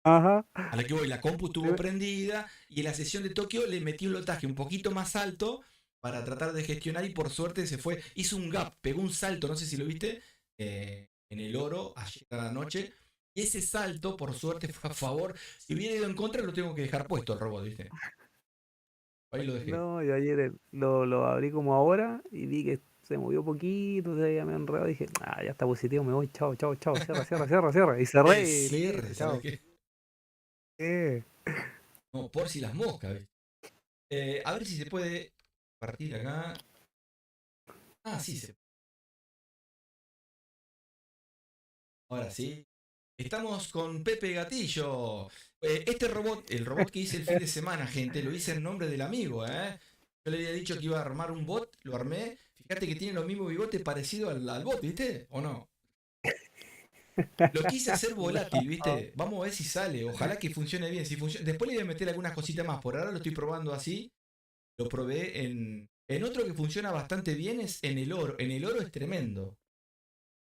Ajá. A la que voy, la compu estuvo Sí. prendida y en la sesión de Tokio le metí un lotaje un poquito más alto para tratar de gestionar, y por suerte se fue, hizo un gap, pegó un salto, no sé si lo viste, en el oro ayer a la noche, y ese salto por suerte fue a favor. Si hubiera ido en contra lo tengo que dejar puesto el robot, ¿viste? Ahí lo dejé. No, yo ayer lo abrí como ahora y vi que se movió poquito, ya me enredó. Dije, ya está positivo, me voy, chao, chao, chao, cierra. Y cerré El y cierre, listo, ¿sabes chao. qué? Sí. No, por si las moscas, ¿viste? A ver si se puede partir acá. Ah, sí, Ahora sí. Estamos con Pepe Gatillo. Este robot, el robot que hice el fin de semana, gente, lo hice en nombre del amigo, ¿eh? Yo le había dicho que iba a armar un bot, lo armé. Fíjate que tiene los mismos bigotes parecidos al bot, ¿viste? ¿O no? Lo quise hacer volátil, ¿viste? Vamos a ver si sale. Ojalá que funcione bien. Si funciona... Después le voy a meter algunas cositas más. Por ahora lo estoy probando así. Lo probé en otro que funciona bastante bien, es en el oro. En el oro es tremendo.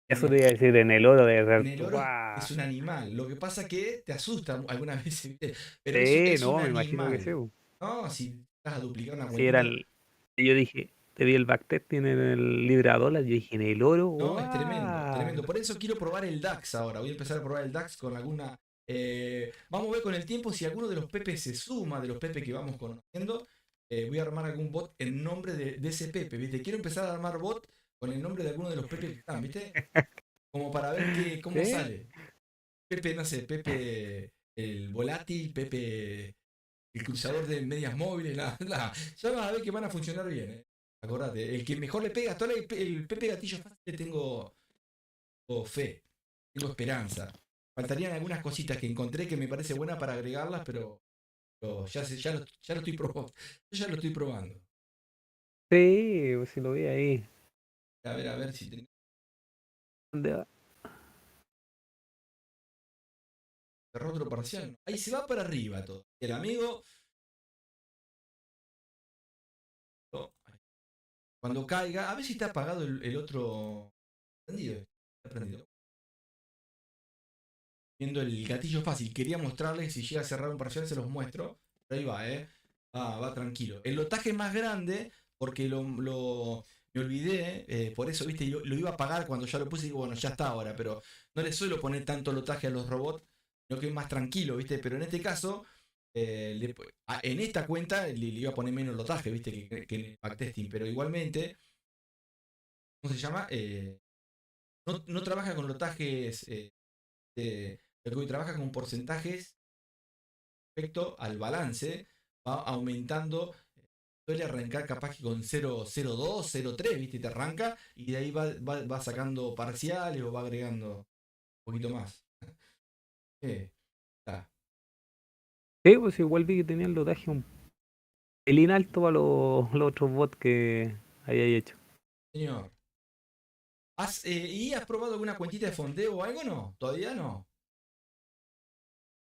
Eso te iba a decir, en el oro de En ser. el oro ¡Guau! es un animal. Lo que pasa que te asusta algunas veces, ¿viste? Pero Sí, es un no, me imagino que sí. animal. ¿No? Si vas a duplicar una Si era cuentita. el. Yo dije, te vi el backtesting en el Libra-Dólar, yo dije, en el oro, No, es tremendo, ¡guau! tremendo. Por eso quiero probar el DAX ahora. Voy a empezar a probar el DAX con alguna. Vamos a ver con el tiempo si alguno de los Pepe se suma, de los Pepe que vamos conociendo. Voy a armar algún bot en nombre de ese Pepe, ¿viste? Quiero empezar a armar bot con el nombre de alguno de los Pepe que están, ¿viste? Como para ver cómo ¿Sí? sale. Pepe, no sé, Pepe el volátil, Pepe el cruzador de medias móviles, nada, nada. Ya vas a ver que van a funcionar bien, Acordate, el que mejor le pega, hasta ahora el Pepe Gatillo Fácil le tengo fe, tengo esperanza. Faltarían algunas cositas que encontré que me parece buena para agregarlas, pero ya lo estoy probando. Yo ya lo estoy probando. Sí, pues si lo vi ahí. A ver si tengo ¿Dónde va? otro parcial. Ahí se va para arriba todo. El amigo, oh, cuando caiga, a ver si está apagado el otro prendido. Está prendido. Viendo el gatillo fácil. Quería mostrarles, si llega a cerrar un parcial se los muestro. Pero ahí va, va tranquilo. El lotaje más grande, porque me olvidé, por eso, viste, lo iba a pagar cuando ya lo puse y digo, bueno, ya está ahora, pero no le suelo poner tanto lotaje a los robots, sino que es más tranquilo, viste, pero en este caso, en esta cuenta le iba a poner menos lotaje, viste, que en el backtesting, pero igualmente, ¿cómo se llama? No trabaja con lotajes, lo que hoy trabaja con porcentajes respecto al balance, va aumentando. Suele arrancar capaz que con 0,02, 0,3, ¿viste? Te arranca y de ahí va sacando parciales o va agregando un poquito más. Está. Sí, pues igual vi que tenía el lotaje un pelín alto para los otros bots que había hecho. Señor. ¿Y has probado alguna cuentita de fondeo o algo? No, todavía no.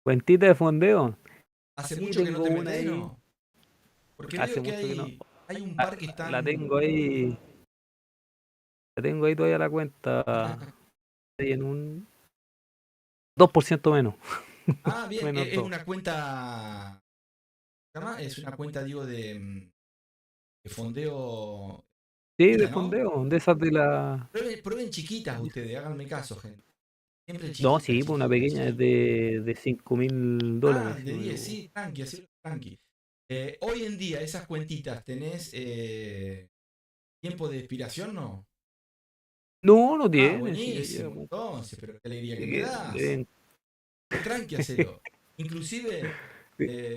Cuentita de fondeo. ¿Hace Sí, mucho que no tengo te una metes, ahí. no? Porque Hace veo que mucho que no. hay un La, par que la están. tengo ahí. La tengo ahí todavía la cuenta. Ahí en un 2% menos. Ah, bien, Menos es 2. una cuenta. ¿Se llama? Es una cuenta, digo, de fondeo. Sí, de Chiquita, ¿no? fondeo. De esas de la. Prueben chiquitas ustedes, háganme caso, gente. Siempre No, chiquitas, sí, pues una chiquitas, pequeña es chiquitas. de $5.000, si De no me 10 equivoco. sí, tranqui, así tranqui. Hoy en día, esas cuentitas, ¿tenés tiempo de expiración, no? No, no Ah, tiene, sí, ya buenísimo, llevamos. entonces, pero qué alegría que me Que das. deben- Tranqui, hacelo. Inclusive,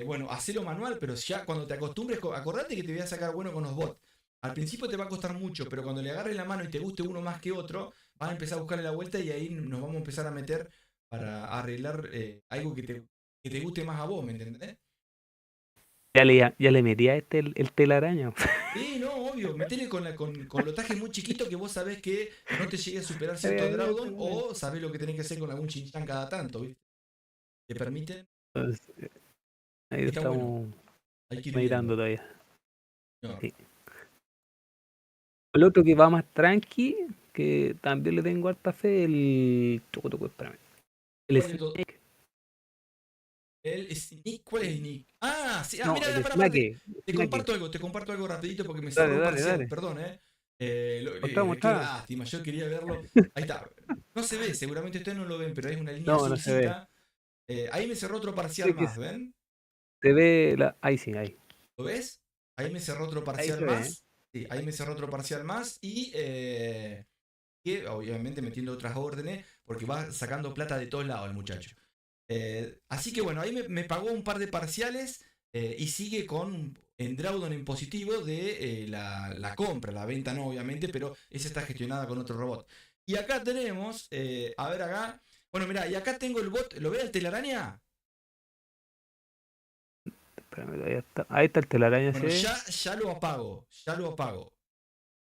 bueno, hacelo manual, pero ya cuando te acostumbres, acordate que te voy a sacar bueno con los bots. Al principio te va a costar mucho, pero cuando le agarres la mano y te guste uno más que otro, vas a empezar a buscarle la vuelta y ahí nos vamos a empezar a meter para arreglar algo que te guste más a vos, ¿me entendés? ya le metí a este el telaraña. Sí, no, obvio, metele con lotaje muy chiquito que vos sabés que no te llegue a superar Ya cierto le metí a drawdown este o sabés lo que tenés que hacer con algún chinchán cada tanto, ¿viste? ¿Te permiten? Entonces, ahí Está bueno, estamos hay que ir meditando viendo. todavía. No. Sí. El otro que va más tranqui, que también le tengo harta fe, el. Espérame. El ¿Cuál de todo? Snake. El Sneak, ¿cuál es Sneak? Ah, sí, No, mira, el para, Snake. Snake. te comparto algo rapidito porque me cerró Dale, el dale, parcial, dale. perdón, Mostrá, qué mostrá. lástima, yo quería verlo. Ahí está. No se ve, seguramente ustedes no lo ven, pero es una línea No, no se ve. azulcita. Ahí me cerró otro parcial Sí que más, ¿ven? se ve la. Ahí sí, ahí. ¿Lo ves? Ahí me cerró otro Ahí parcial se ve, ¿eh? más. Sí, ahí me cerró otro parcial más y que obviamente metiendo otras órdenes porque va sacando plata de todos lados el muchacho. Así que bueno, ahí me pagó un par de parciales y sigue con en drawdown en positivo de la compra, la venta no obviamente, pero esa está gestionada con otro robot. Y acá tenemos, a ver acá, Bueno, mirá, y acá tengo el bot, ¿lo ve el telaraña? Espérame, ahí está el telaraña, Bueno, sí. ya lo apago, ya lo apago.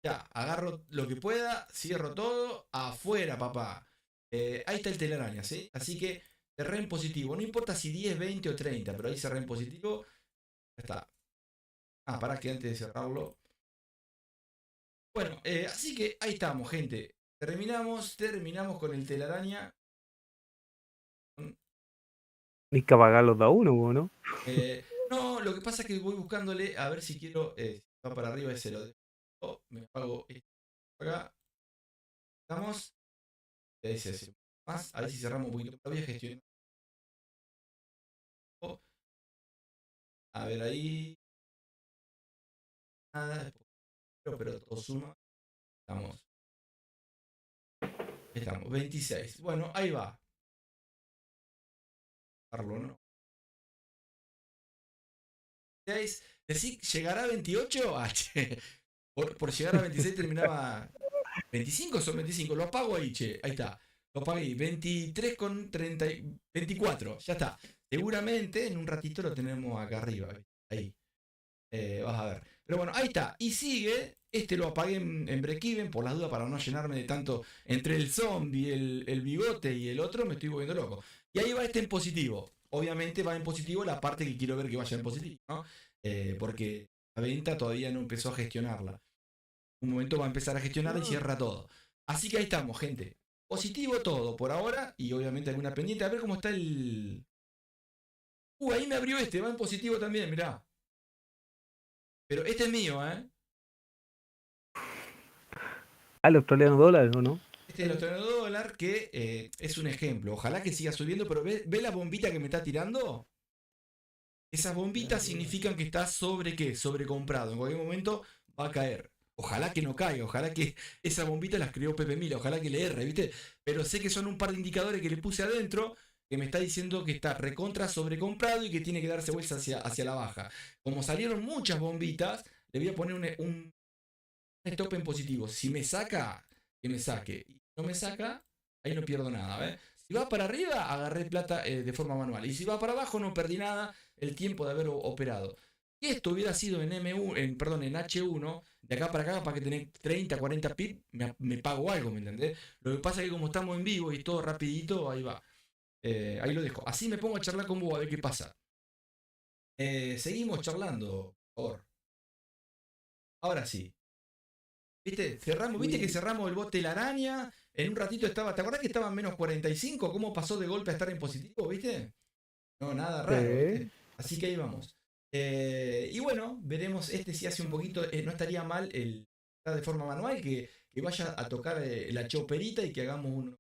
Ya, agarro lo que pueda, cierro todo, afuera, papá. Ahí está el telaraña, ¿sí? Así que cerré en positivo. No importa si 10, 20 o 30, pero ahí cerré en positivo. Ya está. Ah, pará que antes de cerrarlo. Bueno, así que ahí estamos, gente. Terminamos con el telaraña. Hay que apagarlos de a uno, po, ¿no? No, lo que pasa es que voy buscándole a ver si quiero. Si va para arriba ese lo dejo. Me apago esto acá. Estamos. Ese más. A ver si cerramos un poquito. Voy a gestionar. A ver ahí. Nada. Pero todo suma. Estamos. Estamos. 26. Bueno, ahí va. Carlo, ¿no? 6. ¿Decís llegará a 28? Ah, che. Por llegar a 26 terminaba. 25 son 25. Lo apago ahí, che. Ahí está. Lo apagué. 23 con 30. 24. Ya está. Seguramente en un ratito lo tenemos acá arriba. Ahí. Vas a ver. Pero bueno, ahí está. Y sigue. Este lo apagué en break-even por las dudas para no llenarme de tanto. Entre el zombie, el bigote y el otro me estoy volviendo loco. Y ahí va este en positivo. Obviamente va en positivo la parte que quiero ver que vaya en positivo, ¿no? Porque la venta todavía no empezó a gestionarla. Un momento va a empezar a gestionarla y cierra todo. Así que ahí estamos, gente. Positivo todo por ahora. Y obviamente alguna pendiente. A ver cómo está el. Ahí me abrió este. Va en positivo también, mirá. Pero este es mío, ¿eh? ¿Al australiano dólar o no? Este es el australiano dólar que es un ejemplo. Ojalá que siga subiendo, pero ¿ve la bombita que me está tirando? Esas bombitas significan que está sobre qué, sobrecomprado. En cualquier momento va a caer. Ojalá que no caiga, ojalá que esa bombita las creó Pepe Mila, ojalá que le erre, ¿viste? Pero sé que son un par de indicadores que le puse adentro que me está diciendo que está recontra sobrecomprado y que tiene que darse vuelta hacia la baja. Como salieron muchas bombitas, le voy a poner un stop en positivo. Si me saca, que me saque. Y no me saca, ahí no pierdo nada. ¿Ves? Si va para arriba, agarré plata de forma manual. Y si va para abajo, no perdí nada el tiempo de haber operado. Si esto hubiera sido en M1, en H1, de acá para acá, para que tener 30, 40 pip, me pago algo, ¿me entendés? Lo que pasa es que como estamos en vivo y todo rapidito, ahí va. Ahí lo dejo. Así me pongo a charlar con vos a ver qué pasa. Seguimos charlando, por favor. Ahora sí. ¿Viste? ¿Viste que cerramos el bote de la araña? En un ratito estaba. ¿Te acordás que estaba en menos 45? ¿Cómo pasó de golpe a estar en positivo? ¿Viste? No, nada raro, ¿viste? Sí. Así que ahí vamos. Y bueno, veremos este si hace un poquito. No estaría mal el de forma manual que vaya a tocar la choperita y que hagamos unos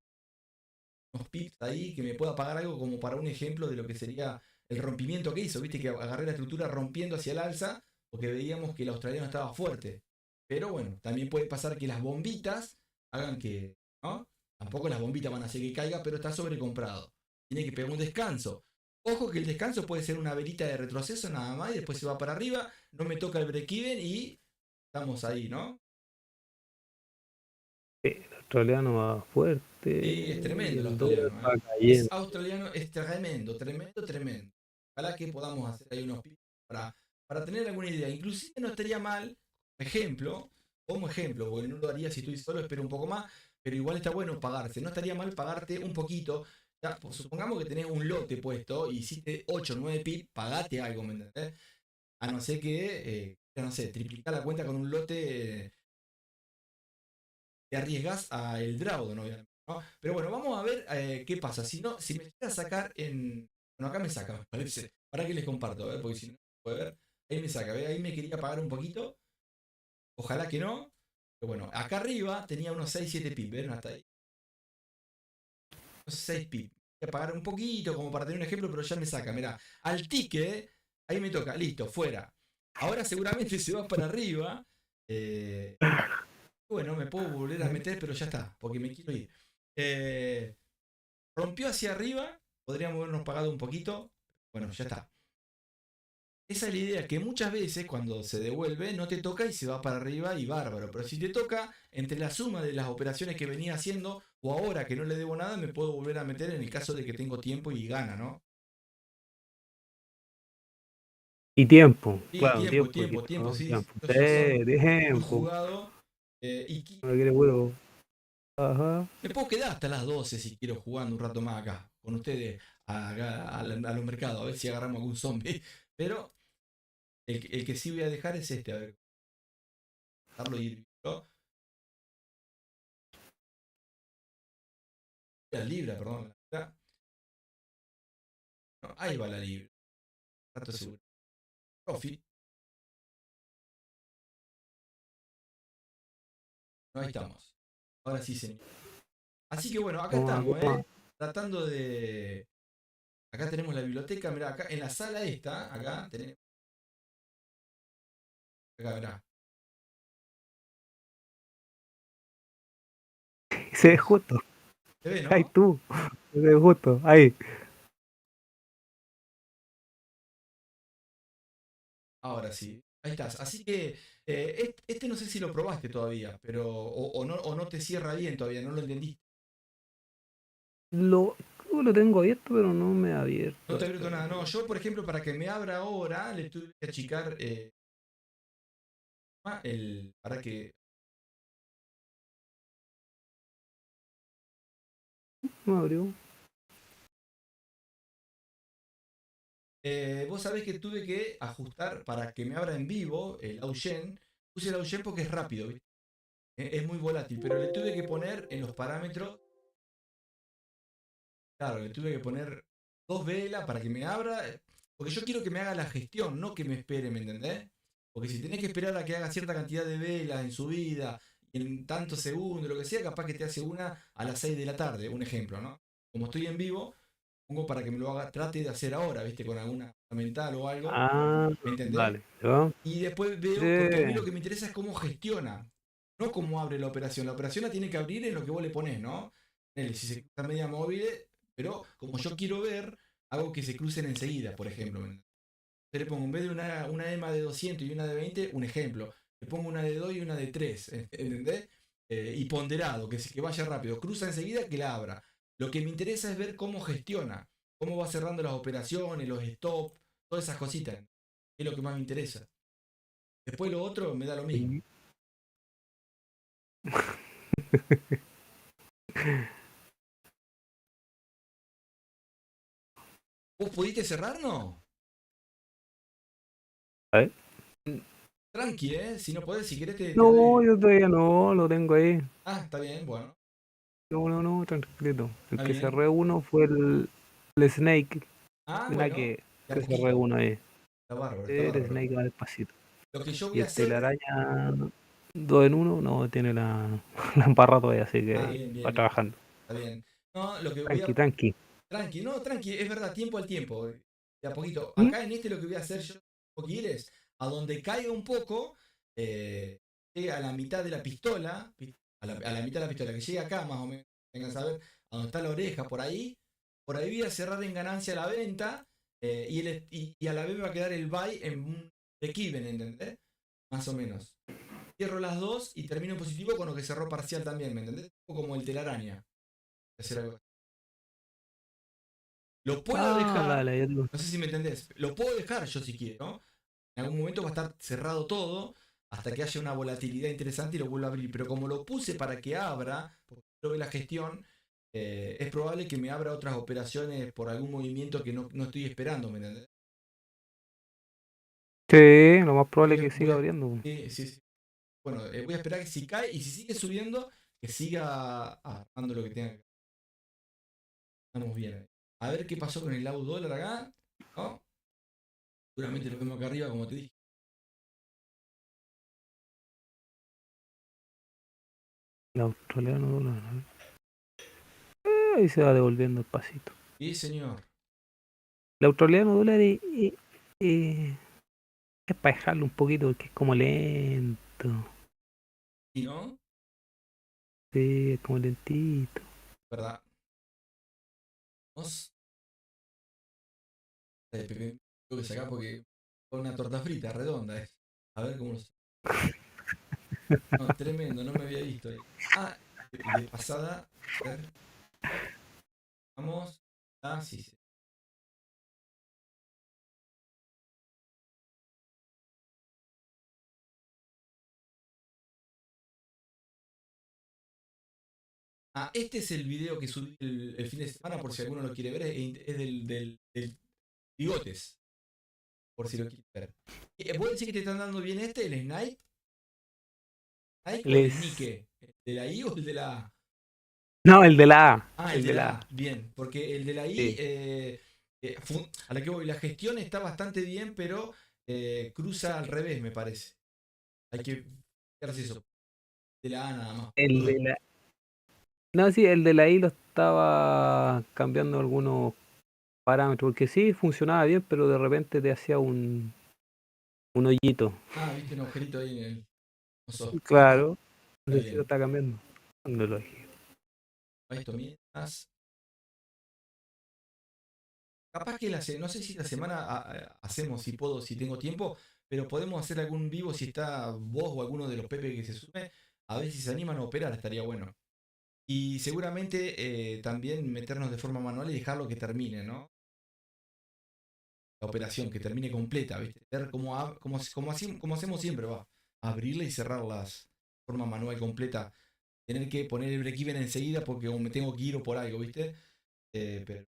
pips ahí, que me pueda pagar algo como para un ejemplo de lo que sería el rompimiento que hizo. Viste que agarré la estructura rompiendo hacia el alza porque veíamos que el australiano estaba fuerte. Pero bueno, también puede pasar que las bombitas hagan que, ¿no? Tampoco las bombitas van a hacer que caiga, pero está sobrecomprado. Tiene que pegar un descanso. Ojo que el descanso puede ser una velita de retroceso nada más y después se va para arriba, no me toca el break-even y estamos ahí, ¿no? El australiano va Sí, es fuerte y tremendo el el dólar australiano, ¿eh? va Es cayendo. australiano, es tremendo, tremendo, tremendo. Ojalá que podamos hacer ahí unos pips para tener alguna idea. Inclusive no estaría mal, ejemplo, como ejemplo, porque no lo haría si estoy solo, espero un poco más, pero igual está bueno pagarse. No estaría mal pagarte un poquito. Ya, pues, supongamos que tenés un lote puesto y hiciste 8 o 9 pips, pagate algo, ¿me entendés? A no ser que, no sé, triplicar la cuenta con un lote, te arriesgas a el drawdown, obviamente, ¿no? Pero bueno, vamos a ver qué pasa. Si no, si me llega a sacar en. Bueno, acá me saca, me parece. Para que les comparto, porque si no puede ver. Ahí me saca, ¿ve? Ahí me quería pagar un poquito. Ojalá que no. Pero bueno, acá arriba tenía unos 6, 7 pips, ¿ven? Hasta ahí. Unos 6 pips. Voy a pagar un poquito como para tener un ejemplo, pero ya me saca. Mirá, al ticket, ahí me toca, listo, fuera. Ahora seguramente se va para arriba. Eh, Bueno, me puedo volver a meter, pero ya está, porque me quiero ir. Eh, Rompió hacia arriba, podríamos habernos pagado un poquito. Bueno, ya está. esa es la idea, que muchas veces cuando se devuelve no te toca y se va para arriba y bárbaro. Pero si te toca, entre la suma de las operaciones que venía haciendo o ahora que no le debo nada, me puedo volver a meter en el caso de que tengo tiempo y gana, ¿no? Y tiempo, Sí, claro, tiempo, tiempo, tiempo, dijiste, tiempo, ¿no? sí. Tiempo. Yo Sí, soy muy tiempo. jugado. No quiere huevo. Ajá. Me puedo quedar hasta las 12 si quiero jugando un rato más acá, con ustedes, a los mercados, a ver si agarramos algún zombie. Pero el que sí voy a dejar es este, a ver, dejarlo ir. La libra, perdón. No, ahí va la libra. Rato seguro. Profit. No, ahí estamos. Ahora sí, señor. Así que bueno, acá Toma, estamos, toma. tratando de. Acá tenemos la biblioteca, mirá, acá en la sala esta, acá tenemos. Acá, mirá. Se ve justo. ¿Se ve, Ay, no? tú. Se ve justo. Ahí. Ahora sí. Ahí estás. Así que este no sé si lo probaste todavía, pero. O no te cierra bien todavía, no lo entendiste. Creo que lo tengo abierto, pero no me ha No abierto. te abierto nada. No, yo, por ejemplo, para que me abra ahora, le tuve que achicar para que. No abrió. Vos sabés que tuve que ajustar para que me abra en vivo el Augen. Puse el Augen porque es rápido, ¿viste? Es muy volátil, pero le tuve que poner en los parámetros. Claro, le tuve que poner 2 velas para que me abra. Porque yo quiero que me haga la gestión, no que me espere, ¿me entendés? Porque si tenés que esperar a que haga cierta cantidad de velas en su vida, en tantos segundos, lo que sea, capaz que te hace una a las 6 de la tarde, un ejemplo, ¿no? Como estoy en vivo, pongo para que me lo haga, trate de hacer ahora, ¿viste? Con alguna mental o algo, Ah, ¿me entendés? vale. ¿Ya? Y después veo, porque a mí lo Sí. que me interesa es cómo gestiona, no cómo abre la operación. La operación la tiene que abrir en lo que vos le ponés, ¿no? Si se cruza media móvil, pero como yo quiero ver, hago que se crucen enseguida, por ejemplo. Entonces le pongo en vez de una EMA de 200 y una de 20, un ejemplo. Le pongo una de 2 y una de 3, ¿entendés? Y ponderado, que vaya rápido. Cruza enseguida, que la abra. Lo que me interesa es ver cómo gestiona, cómo va cerrando las operaciones, los stops, todas esas cositas. Es lo que más me interesa. Después lo otro me da lo mismo. Sí. ¿Vos pudiste cerrar, no? A ver. Tranqui, ¿eh? Si no podés, si querés te No, doy. yo todavía no, lo tengo ahí. Ah, está bien, bueno. No, no, no, tranquilo. El Está que bien. cerré uno fue el Snake. Ah, Mira bueno. De a que cerré poquito. uno ahí. Está bárbaro, está El bárbaro. Snake va despacito. Lo que yo Y voy a el hacer. telaraña 2 en uno no tiene la embarrada todavía, así Ah, que bien, va bien, bien. trabajando. Está bien. No, lo que voy Tranqui, a. tranqui. Tranqui, no, tranqui, es verdad, tiempo al tiempo. De a poquito. ¿Mm? Acá en este lo que voy a hacer yo, Poquier, es a donde caiga un poco, llegue a la mitad de la pistola, a la mitad de la pistola, que llegue acá más o menos, tengan a saber, a donde está la oreja, por ahí voy a cerrar en ganancia la venta, y a la vez me va a quedar el buy en un break-even, ¿entendés? Más o menos. Cierro las dos y termino en positivo con lo que cerró parcial también, ¿me entendés? Como el telaraña. Hacer algo. Lo puedo Ah, dejar, dale, no sé si me entendés, lo puedo dejar yo si quiero, ¿no? En algún momento va a estar cerrado todo hasta que haya una volatilidad interesante y lo vuelvo a abrir. Pero como lo puse para que abra, porque lo ve la gestión, es probable que me abra otras operaciones por algún movimiento que no estoy esperando, ¿me entendés? sí, lo más probable Voy es a, que voy siga a- abriendo. sí, sí, sí. Bueno, voy a esperar que si cae y si sigue subiendo, que siga armando lo que tenga que. Estamos bien ahí. A ver qué pasó con el AU dólar acá, ¿no? Seguramente lo vemos acá arriba, como te dije. El australiano dólar. Ahí se va devolviendo despacito. Sí, señor. El australiano dólar eh, es para dejarlo un poquito porque es como lento. ¿Y no? Sí, es como lentito. ¿Verdad? Vamos. Pepe, tengo que sacar porque con una torta frita redonda. A ver cómo lo... No, tremendo, no me había visto ahí. Ah, de pasada, a ver, vamos. Ah, sí, sí. Ah, este es el video que subí el fin de semana, por si alguno lo quiere ver, es del Bigotes, por si lo quiere ver. ¿Vos decís que te están dando bien este, el Snipe? ¿Snipe o el Les... Nike? ¿El de la I o el de la A? No, el de la A. Ah, el El de de la la A, A. bien, porque el de la I, Sí. a la que voy, la gestión está bastante bien, pero cruza al revés, me parece. Hay que fijarse eso, de la A nada más. El de la... No, sí, el de la I lo estaba cambiando algunos parámetros, porque sí, funcionaba bien, pero de repente te hacía un hoyito. Ah, viste un agujerito ahí en el oso. Claro. No Está sé si lo bien. está cambiando. No lo dije. Esto mientras. Capaz que no sé si la semana hacemos, si puedo, si tengo tiempo, pero podemos hacer algún vivo si está vos o alguno de los Pepe que se sume, a ver si se animan a operar, estaría bueno. Y seguramente también meternos de forma manual y dejarlo que termine, ¿no? La operación, que termine completa, ¿viste? Ver como hacemos siempre, va. Abrirla y cerrarlas de forma manual completa. Tener que poner el break-even enseguida porque me tengo que ir o por algo, ¿viste? Pero,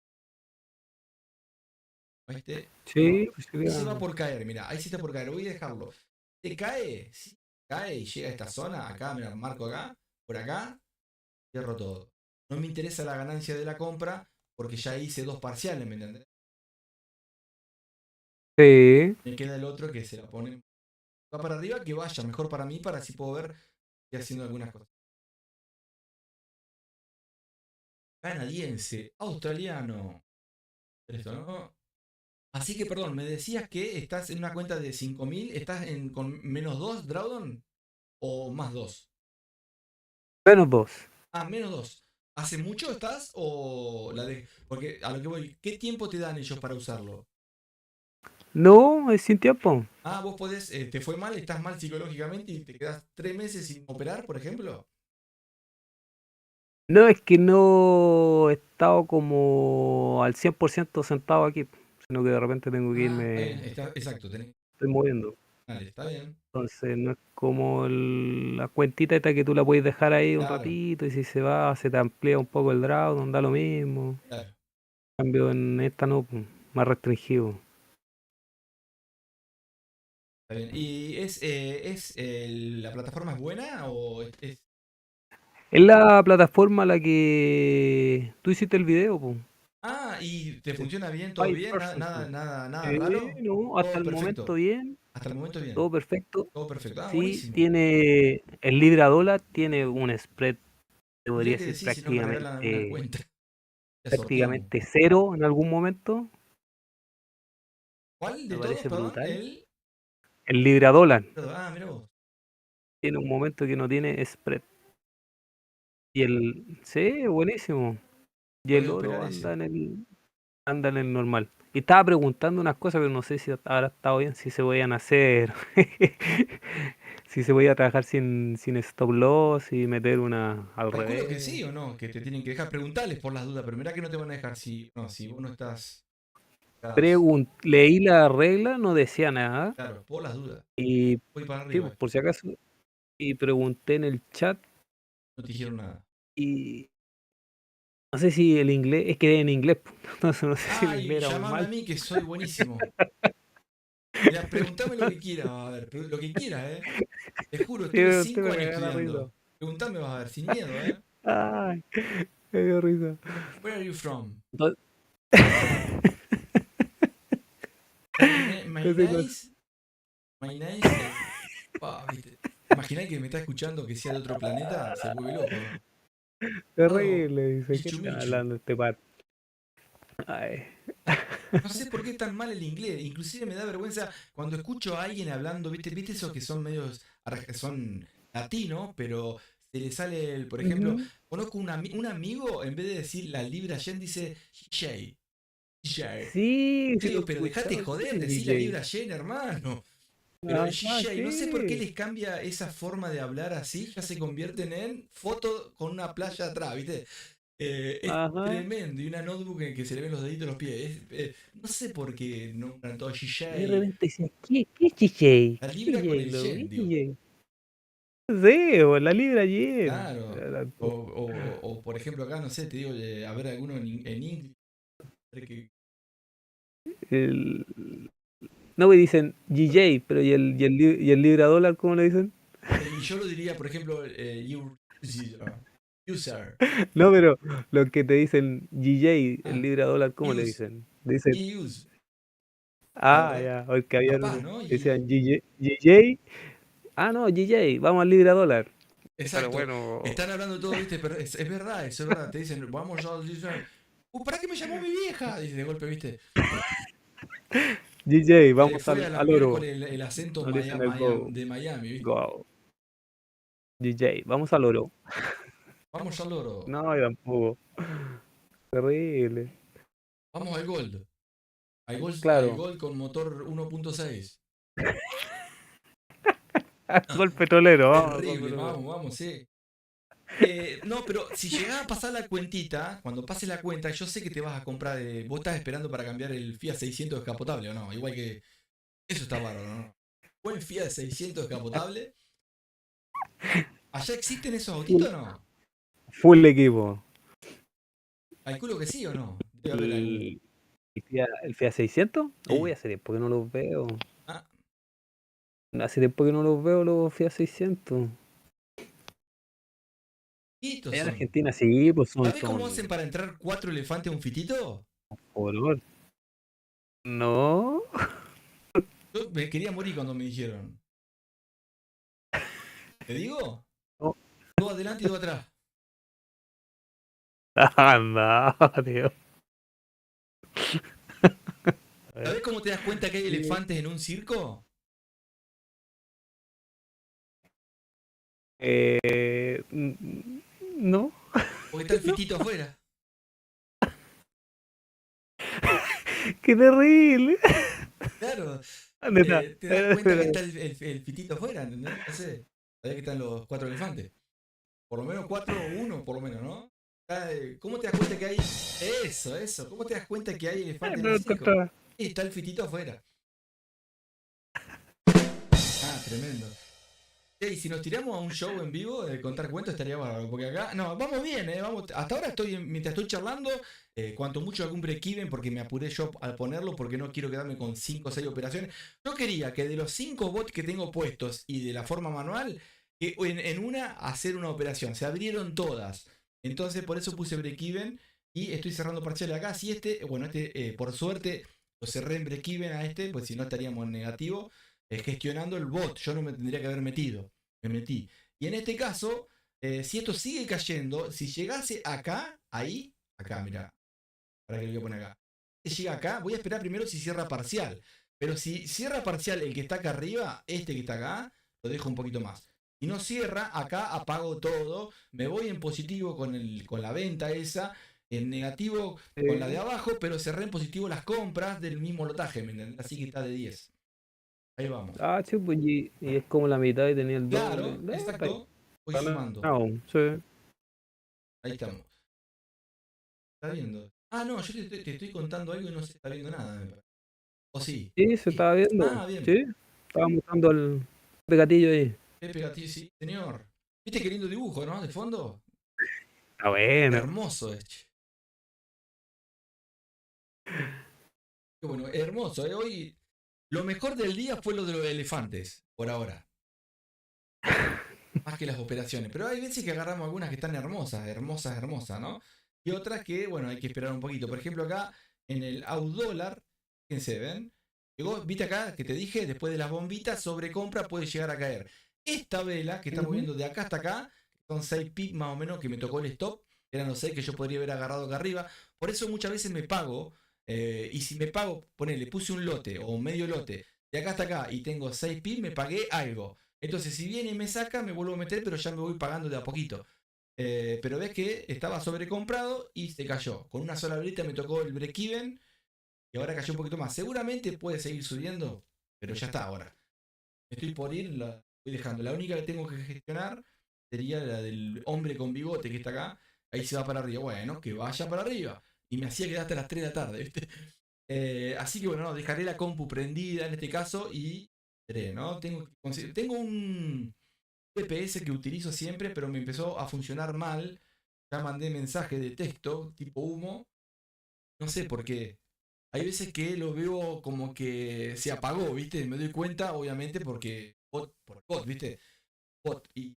¿viste? Sí, pues Ahí se sería... va por caer, mira, ahí sí está por caer, voy a dejarlo. ¿Te cae? Sí, cae y llega a esta zona, acá, mira, marco acá, por acá, cierro todo. No me interesa la ganancia de la compra porque ya hice dos parciales, ¿me entendés? Sí. Me queda el otro que se la pone va para arriba, que vaya mejor para mí, para así puedo ver que haciendo algunas cosas. Canadiense, australiano. Esto, ¿no? Así que, perdón, me decías que estás en una cuenta de 5.000, ¿estás con menos 2 Drawdown o más 2? Menos dos. Ah, menos 2. ¿Hace mucho estás o la de... Porque a lo que voy, ¿qué tiempo te dan ellos para usarlo? No, es sin tiempo. Ah, vos podés, te fue mal, estás mal psicológicamente y te quedas 3 meses sin operar, por ejemplo. No, es que no he estado como al 100% sentado aquí, sino que de repente tengo que Ah, está irme, bien, exacto, tenés. estoy moviendo. Dale, está bien. Entonces no es como la cuentita esta que tú la puedes dejar ahí un Claro, ratito y si se va se te amplía un poco el drawdown, da lo mismo. claro. En cambio en esta no, pues, más restringido. Está bien. ¿Y la plataforma es buena o es... Es la plataforma a la que tú hiciste el video, pues. Ah, ¿y te funciona bien, todo Five bien? person, pues. Nada Sí, raro? no, hasta Todo el momento perfecto. bien, Hasta el momento bien. todo perfecto. Todo perfecto. Ah, Sí, buenísimo. tiene el libra dólar, tiene un spread, Tendría podría que ser decir si no me regalan alguna cuenta. Ya sorteamos. prácticamente cero en algún momento. ¿Cuál de Me todos, parece perdón? brutal. El... El libra dólar Ah, mira vos. tiene un momento que no tiene spread. Y el sí, buenísimo. Y Voy el a operar oro ese. anda en el normal. Y estaba preguntando unas cosas, pero no sé si habrá estado bien, si se podían hacer, si se podía trabajar sin stop loss y meter una al Calculo que revés. sí o no, que te tienen que dejar preguntarles por las dudas, pero mirá que no te van a dejar si vos no estás... Leí la regla, no decía nada. Claro, por las dudas. Y Voy para sí, arriba. pues, por si acaso, y pregunté en el chat No te dijeron nada. y no sé si el inglés, es que en inglés, pues, entonces no sé si el Ay, inglés era muy llamame a mal. mí que soy buenísimo. Mira, preguntame lo que quieras, a ver, lo que quieras, Te juro, Sí, estuve usted 5 me años cagaba la risa. estudiando. Preguntame, vas a ver, sin miedo, Ay, me dio risa. Where are you from? Entonces, My entonces, no sé, nice, my nice, viste. Imaginá que me está escuchando que sea de otro planeta, se vuelve loco. Oh, terrible, dice, ¿qué Michu está Michu. hablando este pat? Ay, No sé por qué tan mal el inglés. Inclusive me da vergüenza cuando escucho a alguien hablando, ¿viste esos que son medios, son latinos, pero se le sale por ejemplo, ujú. conozco un amigo, en vez de decir la libra yen, dice Shay. DJ. Sí, sí lo Digo, he pero dejate escuchado. ¿Qué joder, es decí la libra DJ? llena, hermano. Pero el Ajá, DJ, no sé por qué sí. les cambia esa forma de hablar así, ya se convierten en foto con una playa atrás, ¿viste? Es Ajá. tremendo, y una notebook en que se le ven los deditos de los pies. No sé por qué nombran todo Y de DJ. repente dicen, ¿qué es DJ? La ¿Qué libra con DJ, el loco? yen, ¿Qué digo. DJ? Sí, o la libra ayer. Claro. O, por ejemplo acá, no sé, te digo, a ver alguno en inglés. El... No, me dicen DJ, pero ¿y el libra dólar cómo le dicen? Y yo lo diría, por ejemplo, user. No, pero los que te dicen DJ, el Ah, libra dólar, ¿cómo le use. dicen? Dicen, Use. La ah, verdad, ya, porque había capaz, uno ¿no? que decían DJ, ah, no, DJ, vamos al libra dólar. Pero Exacto. bueno, Están hablando todo, ¿viste? Pero es verdad, eso es verdad. Te dicen, vamos ya. ¿Para qué me llamó mi vieja? Dice de golpe, ¿viste? DJ, Se le vamos fue a la al oro. miércoles el acento No le dicen el go, de Miami, ¿viste? go. DJ, vamos al oro. Vamos al oro. No, yo tampoco. Terrible. Vamos al Gold. Al Claro, Gold con motor 1.6. gol petrolero, vamos, gol Terrible, petrolero. vamos, sí. No, pero si llegás a pasar la cuentita, cuando pases la cuenta, yo sé que te vas a comprar. Vos estás esperando para cambiar el Fiat 600 descapotable, ¿o no? Igual que. Eso está bárbaro, ¿no? Buen Fiat 600 descapotable. ¿Allá existen esos Full, autitos o no? full equipo. Calculo que sí o no. Debe haber algún. El, el Fiat 600. Uy, Sí. hace tiempo que no los veo. Ah, Hace tiempo que no los veo los Fiat 600. fititos Allá en son. Argentina sí, pues ¿Sabés cómo hacen son para entrar 4 elefantes a un fitito? color. No. Yo me quería morir cuando me dijeron. ¿Te digo? No. Dos adelante y dos atrás. Ah, no, tío. A ver. ¿Sabés cómo te das cuenta que hay Sí. elefantes en un circo? No. Porque está el fitito afuera. Qué terrible. Claro. ¿Dónde está? Te das cuenta que está el fitito afuera, ¿entendés? No sé. Sabés que están los 4 elefantes. Por lo menos 4 o 1, por lo menos, ¿no? ¿Cómo te das cuenta que hay. Eso. ¿Cómo te das cuenta que hay elefantes en No el lo circo? encontraba. Y está el fitito afuera. Ah, tremendo. Y si nos tiramos a un show en vivo de contar cuentos estaría bárbaro, porque acá, no, vamos bien, vamos, hasta ahora mientras estoy charlando, cuanto mucho algún break-even, porque me apuré yo al ponerlo, porque no quiero quedarme con 5 o 6 operaciones. Yo quería que de los 5 bots que tengo puestos y de la forma manual, que en una hacer una operación, se abrieron todas. Entonces por eso puse break-even y estoy cerrando parciales acá. Si por suerte, lo cerré en break-even a pues si no estaríamos en negativo. Gestionando el bot, yo no me tendría que haber metido, me metí. Y en este caso, si esto sigue cayendo, si llegase acá, acá, mira, para que lo voy a poner acá. Si llega acá, voy a esperar primero si cierra parcial. Pero si cierra parcial el que está acá arriba, este que está acá, lo dejo un poquito más. Si no cierra, acá apago todo, me voy en positivo con la venta esa, en negativo con la de abajo, pero cerré en positivo las compras del mismo lotaje, ¿me entendés? Así que está de 10. Ahí vamos. Ah, sí, pues y es como la mitad y tenía el doble. Claro, exacto. Voy Está sumando. ganado, sí. Ahí estamos. ¿Está viendo? Ah, no, yo te estoy contando algo y no se está viendo nada. Me parece. ¿O sí? Sí, se Sí. estaba viendo. Ah, bien. Sí, estaba mostrando el gatillo ahí. Pepe Gatillo, sí, señor. ¿Viste qué lindo dibujo, no? De fondo. Está bueno. Hermoso es. Qué bueno, hermoso. Hoy lo mejor del día fue lo de los elefantes, por ahora. Más que las operaciones. Pero hay veces que agarramos algunas que están hermosas, ¿no? Y otras que, bueno, hay que esperar un poquito. Por ejemplo, acá en el AUDólar, fíjense, ¿ven? Llegó, viste acá que te dije, después de las bombitas, sobre compra puede llegar a caer. Esta vela que estamos viendo de acá hasta acá, son 6 pips más o menos que me tocó el stop, eran los 6 que yo podría haber agarrado acá arriba. Por eso muchas veces me pago, y si me pago, ponele, puse un lote o un medio lote de acá hasta acá y tengo 6 pips, me pagué algo. Entonces, si viene y me saca, me vuelvo a meter, pero ya me voy pagando de a poquito. Pero ves que estaba sobrecomprado y se cayó. Con una sola velita me tocó el break-even y ahora cayó un poquito más. Seguramente puede seguir subiendo, pero ya está ahora. Estoy por ir, la voy dejando. La única que tengo que gestionar sería la del hombre con bigote que está acá. Ahí se va para arriba. Bueno, que vaya para arriba. Y me hacía quedar hasta las 3 de la tarde, ¿viste? Así que bueno, no, dejaré la compu prendida en este caso y veré, ¿no? Tengo un GPS que utilizo siempre, pero me empezó a funcionar mal. Ya mandé mensaje de texto, tipo humo. No sé por qué. Hay veces que lo veo como que se apagó, ¿viste? Me doy cuenta, obviamente, porque por bot, ¿viste? Bot. Y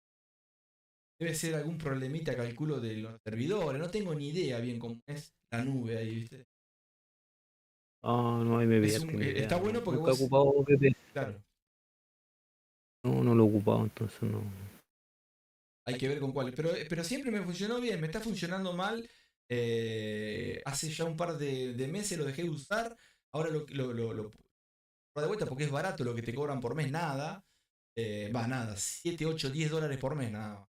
debe ser algún problemita, calculo, de los servidores. No tengo ni idea bien cómo es la nube ahí, ¿viste? No, ahí me pillaste ni Está idea, bueno no. porque Nunca he vos, ocupado VPS. claro, No lo he ocupado, entonces no. hay que ver con cuáles. Pero siempre me funcionó bien, me está funcionando mal. Hace ya un par de meses lo dejé de usar. Ahora lo de vuelta porque es barato lo que te cobran por mes, nada. Nada, 7, 8, 10 dólares por mes, nada.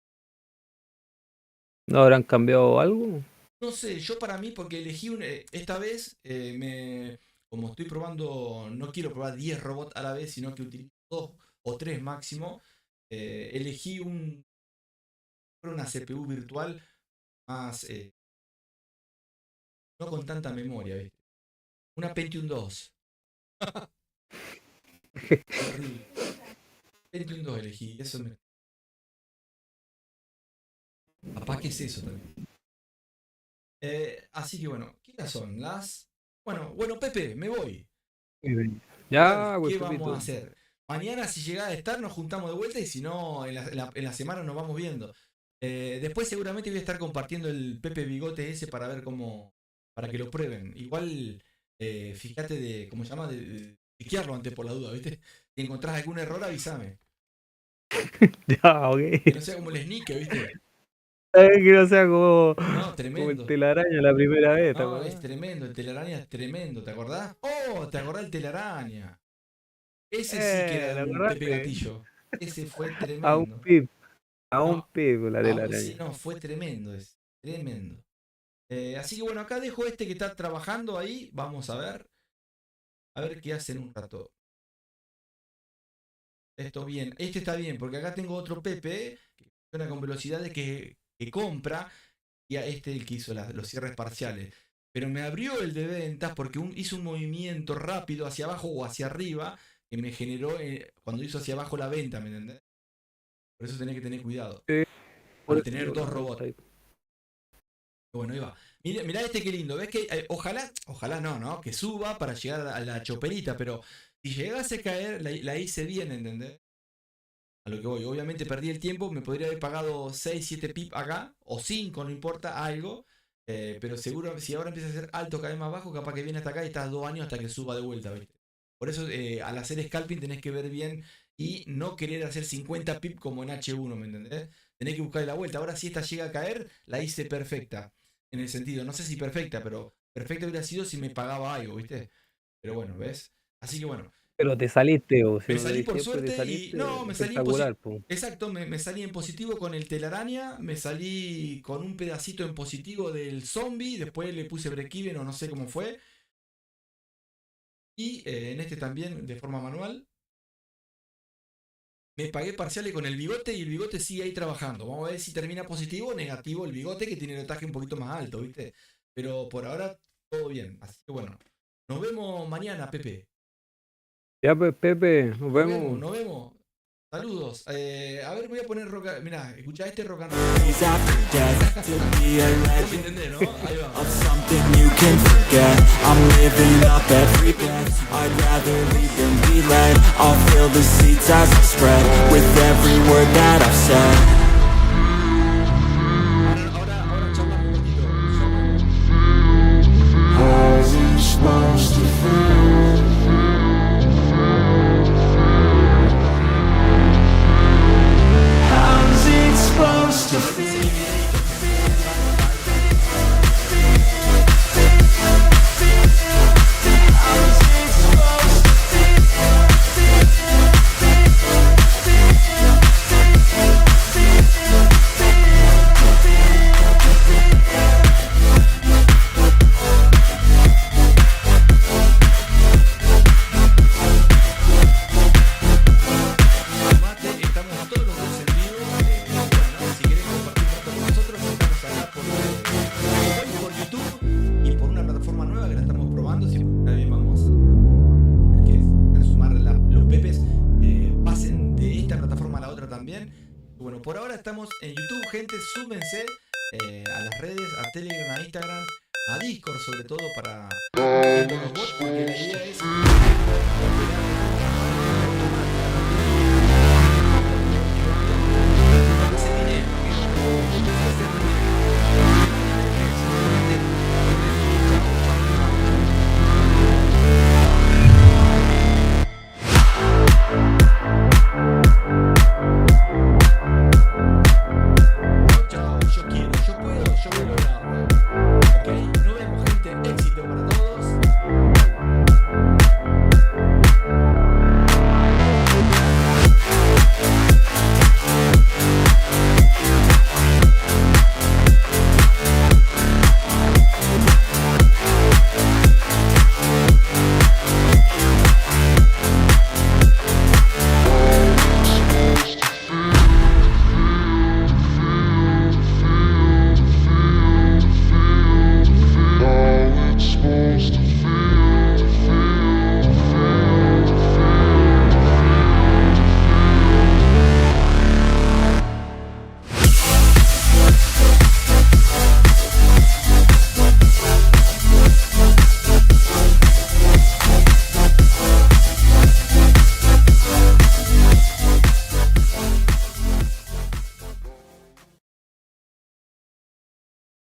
¿No habrán cambiado algo? No sé, yo para mí, porque elegí esta vez, como estoy probando, no quiero probar 10 robots a la vez, sino que utilizo 2 o 3 máximo. Elegí una CPU virtual más, no con tanta memoria, ¿viste? Una Pentium 2. Horrible. Pentium 2 elegí, eso me... Papá, ¿qué es eso también? Así que bueno, ¿qué horas son? Bueno, Pepe, me voy. Ya, ¿Qué güey, vamos Pepito. a hacer? Mañana, si llega a estar, nos juntamos de vuelta y si no, en la semana nos vamos viendo. Después seguramente voy a estar compartiendo el Pepe Bigote ese para ver cómo, para que lo prueben. Igual, fíjate de, ¿cómo se llama? De chequearlo antes por la duda, ¿viste? Si encontrás algún error, avísame. Ya, ok. Que no sea como el Sneak, ¿viste? Que no sea como, No, como tremendo. el telaraña la primera vez, ¿te No, acuerdas? es tremendo, el telaraña es tremendo, ¿te acordás? ¡Oh! ¿Te acordás del telaraña? Ese sí que era ¿Te un Pepe acordaste? Gatillo. Ese fue A un tremendo. pip, a un No, pip la sí, telaraña. no, fue tremendo ese. Tremendo. Así que bueno, acá dejo este que está trabajando ahí. Vamos a ver. A ver qué hace en un rato. Esto bien. Este está bien, porque acá tengo otro Pepe que funciona con velocidades que compra. Y a este el que hizo los cierres parciales. Pero me abrió el de ventas porque hizo un movimiento rápido hacia abajo o hacia arriba que me generó cuando hizo hacia abajo la venta, ¿me entendés? Por eso tenés que tener cuidado. Sí, por Al eso tener digo, dos la robots. venta ahí. Bueno, ahí va. Mirá este qué lindo. ¿Ves que ojalá no, que suba para llegar a la choperita, pero si llegase a caer, la hice bien, ¿entendés? A lo que voy. Obviamente perdí el tiempo, me podría haber pagado 6, 7 pip acá, o 5, no importa, algo. Pero seguro, si ahora empieza a ser alto, cada vez más bajo, capaz que viene hasta acá y estás 2 años hasta que suba de vuelta, ¿viste? Por eso al hacer scalping tenés que ver bien y no querer hacer 50 pip como en H1, ¿me entendés? Tenés que buscarle la vuelta. Ahora si esta llega a caer, la hice perfecta. En el sentido, no sé si perfecta, pero perfecta hubiera sido si me pagaba algo, ¿viste? Pero bueno, ¿ves? Así que bueno, Pero te saliste, o si me no le salí di por tiempo, te suerte y. saliste No, me salí en espectacular, positivo. po. Exacto, me salí en positivo con el telaraña, me salí con un pedacito en positivo del zombie, después le puse break-even o no sé cómo fue. Y en este también de forma manual. Me pagué parciales con el bigote y el bigote sigue ahí trabajando. Vamos a ver si termina positivo o negativo el bigote que tiene el otaje un poquito más alto, ¿viste? Pero por ahora todo bien. Así que bueno, nos vemos mañana, Pepe. Ya, pues, Pepe, nos Nos vemos. nos vemos. Saludos. A ver, voy a poner rock. Mirá, escuchá este rock and Days after death to be a roll. legend ¿Entendés, no? Ahí va. of something you can forget. I'm living up every breath. I'd rather lead than be led. I'll fill the seats as I spread with every word that I've said. Ahora charlamos un poquito. How's it supposed to feel? How's it supposed to feel? gente, súmense a las redes, a Telegram, a Instagram, a Discord sobre todo para los bots, porque la idea es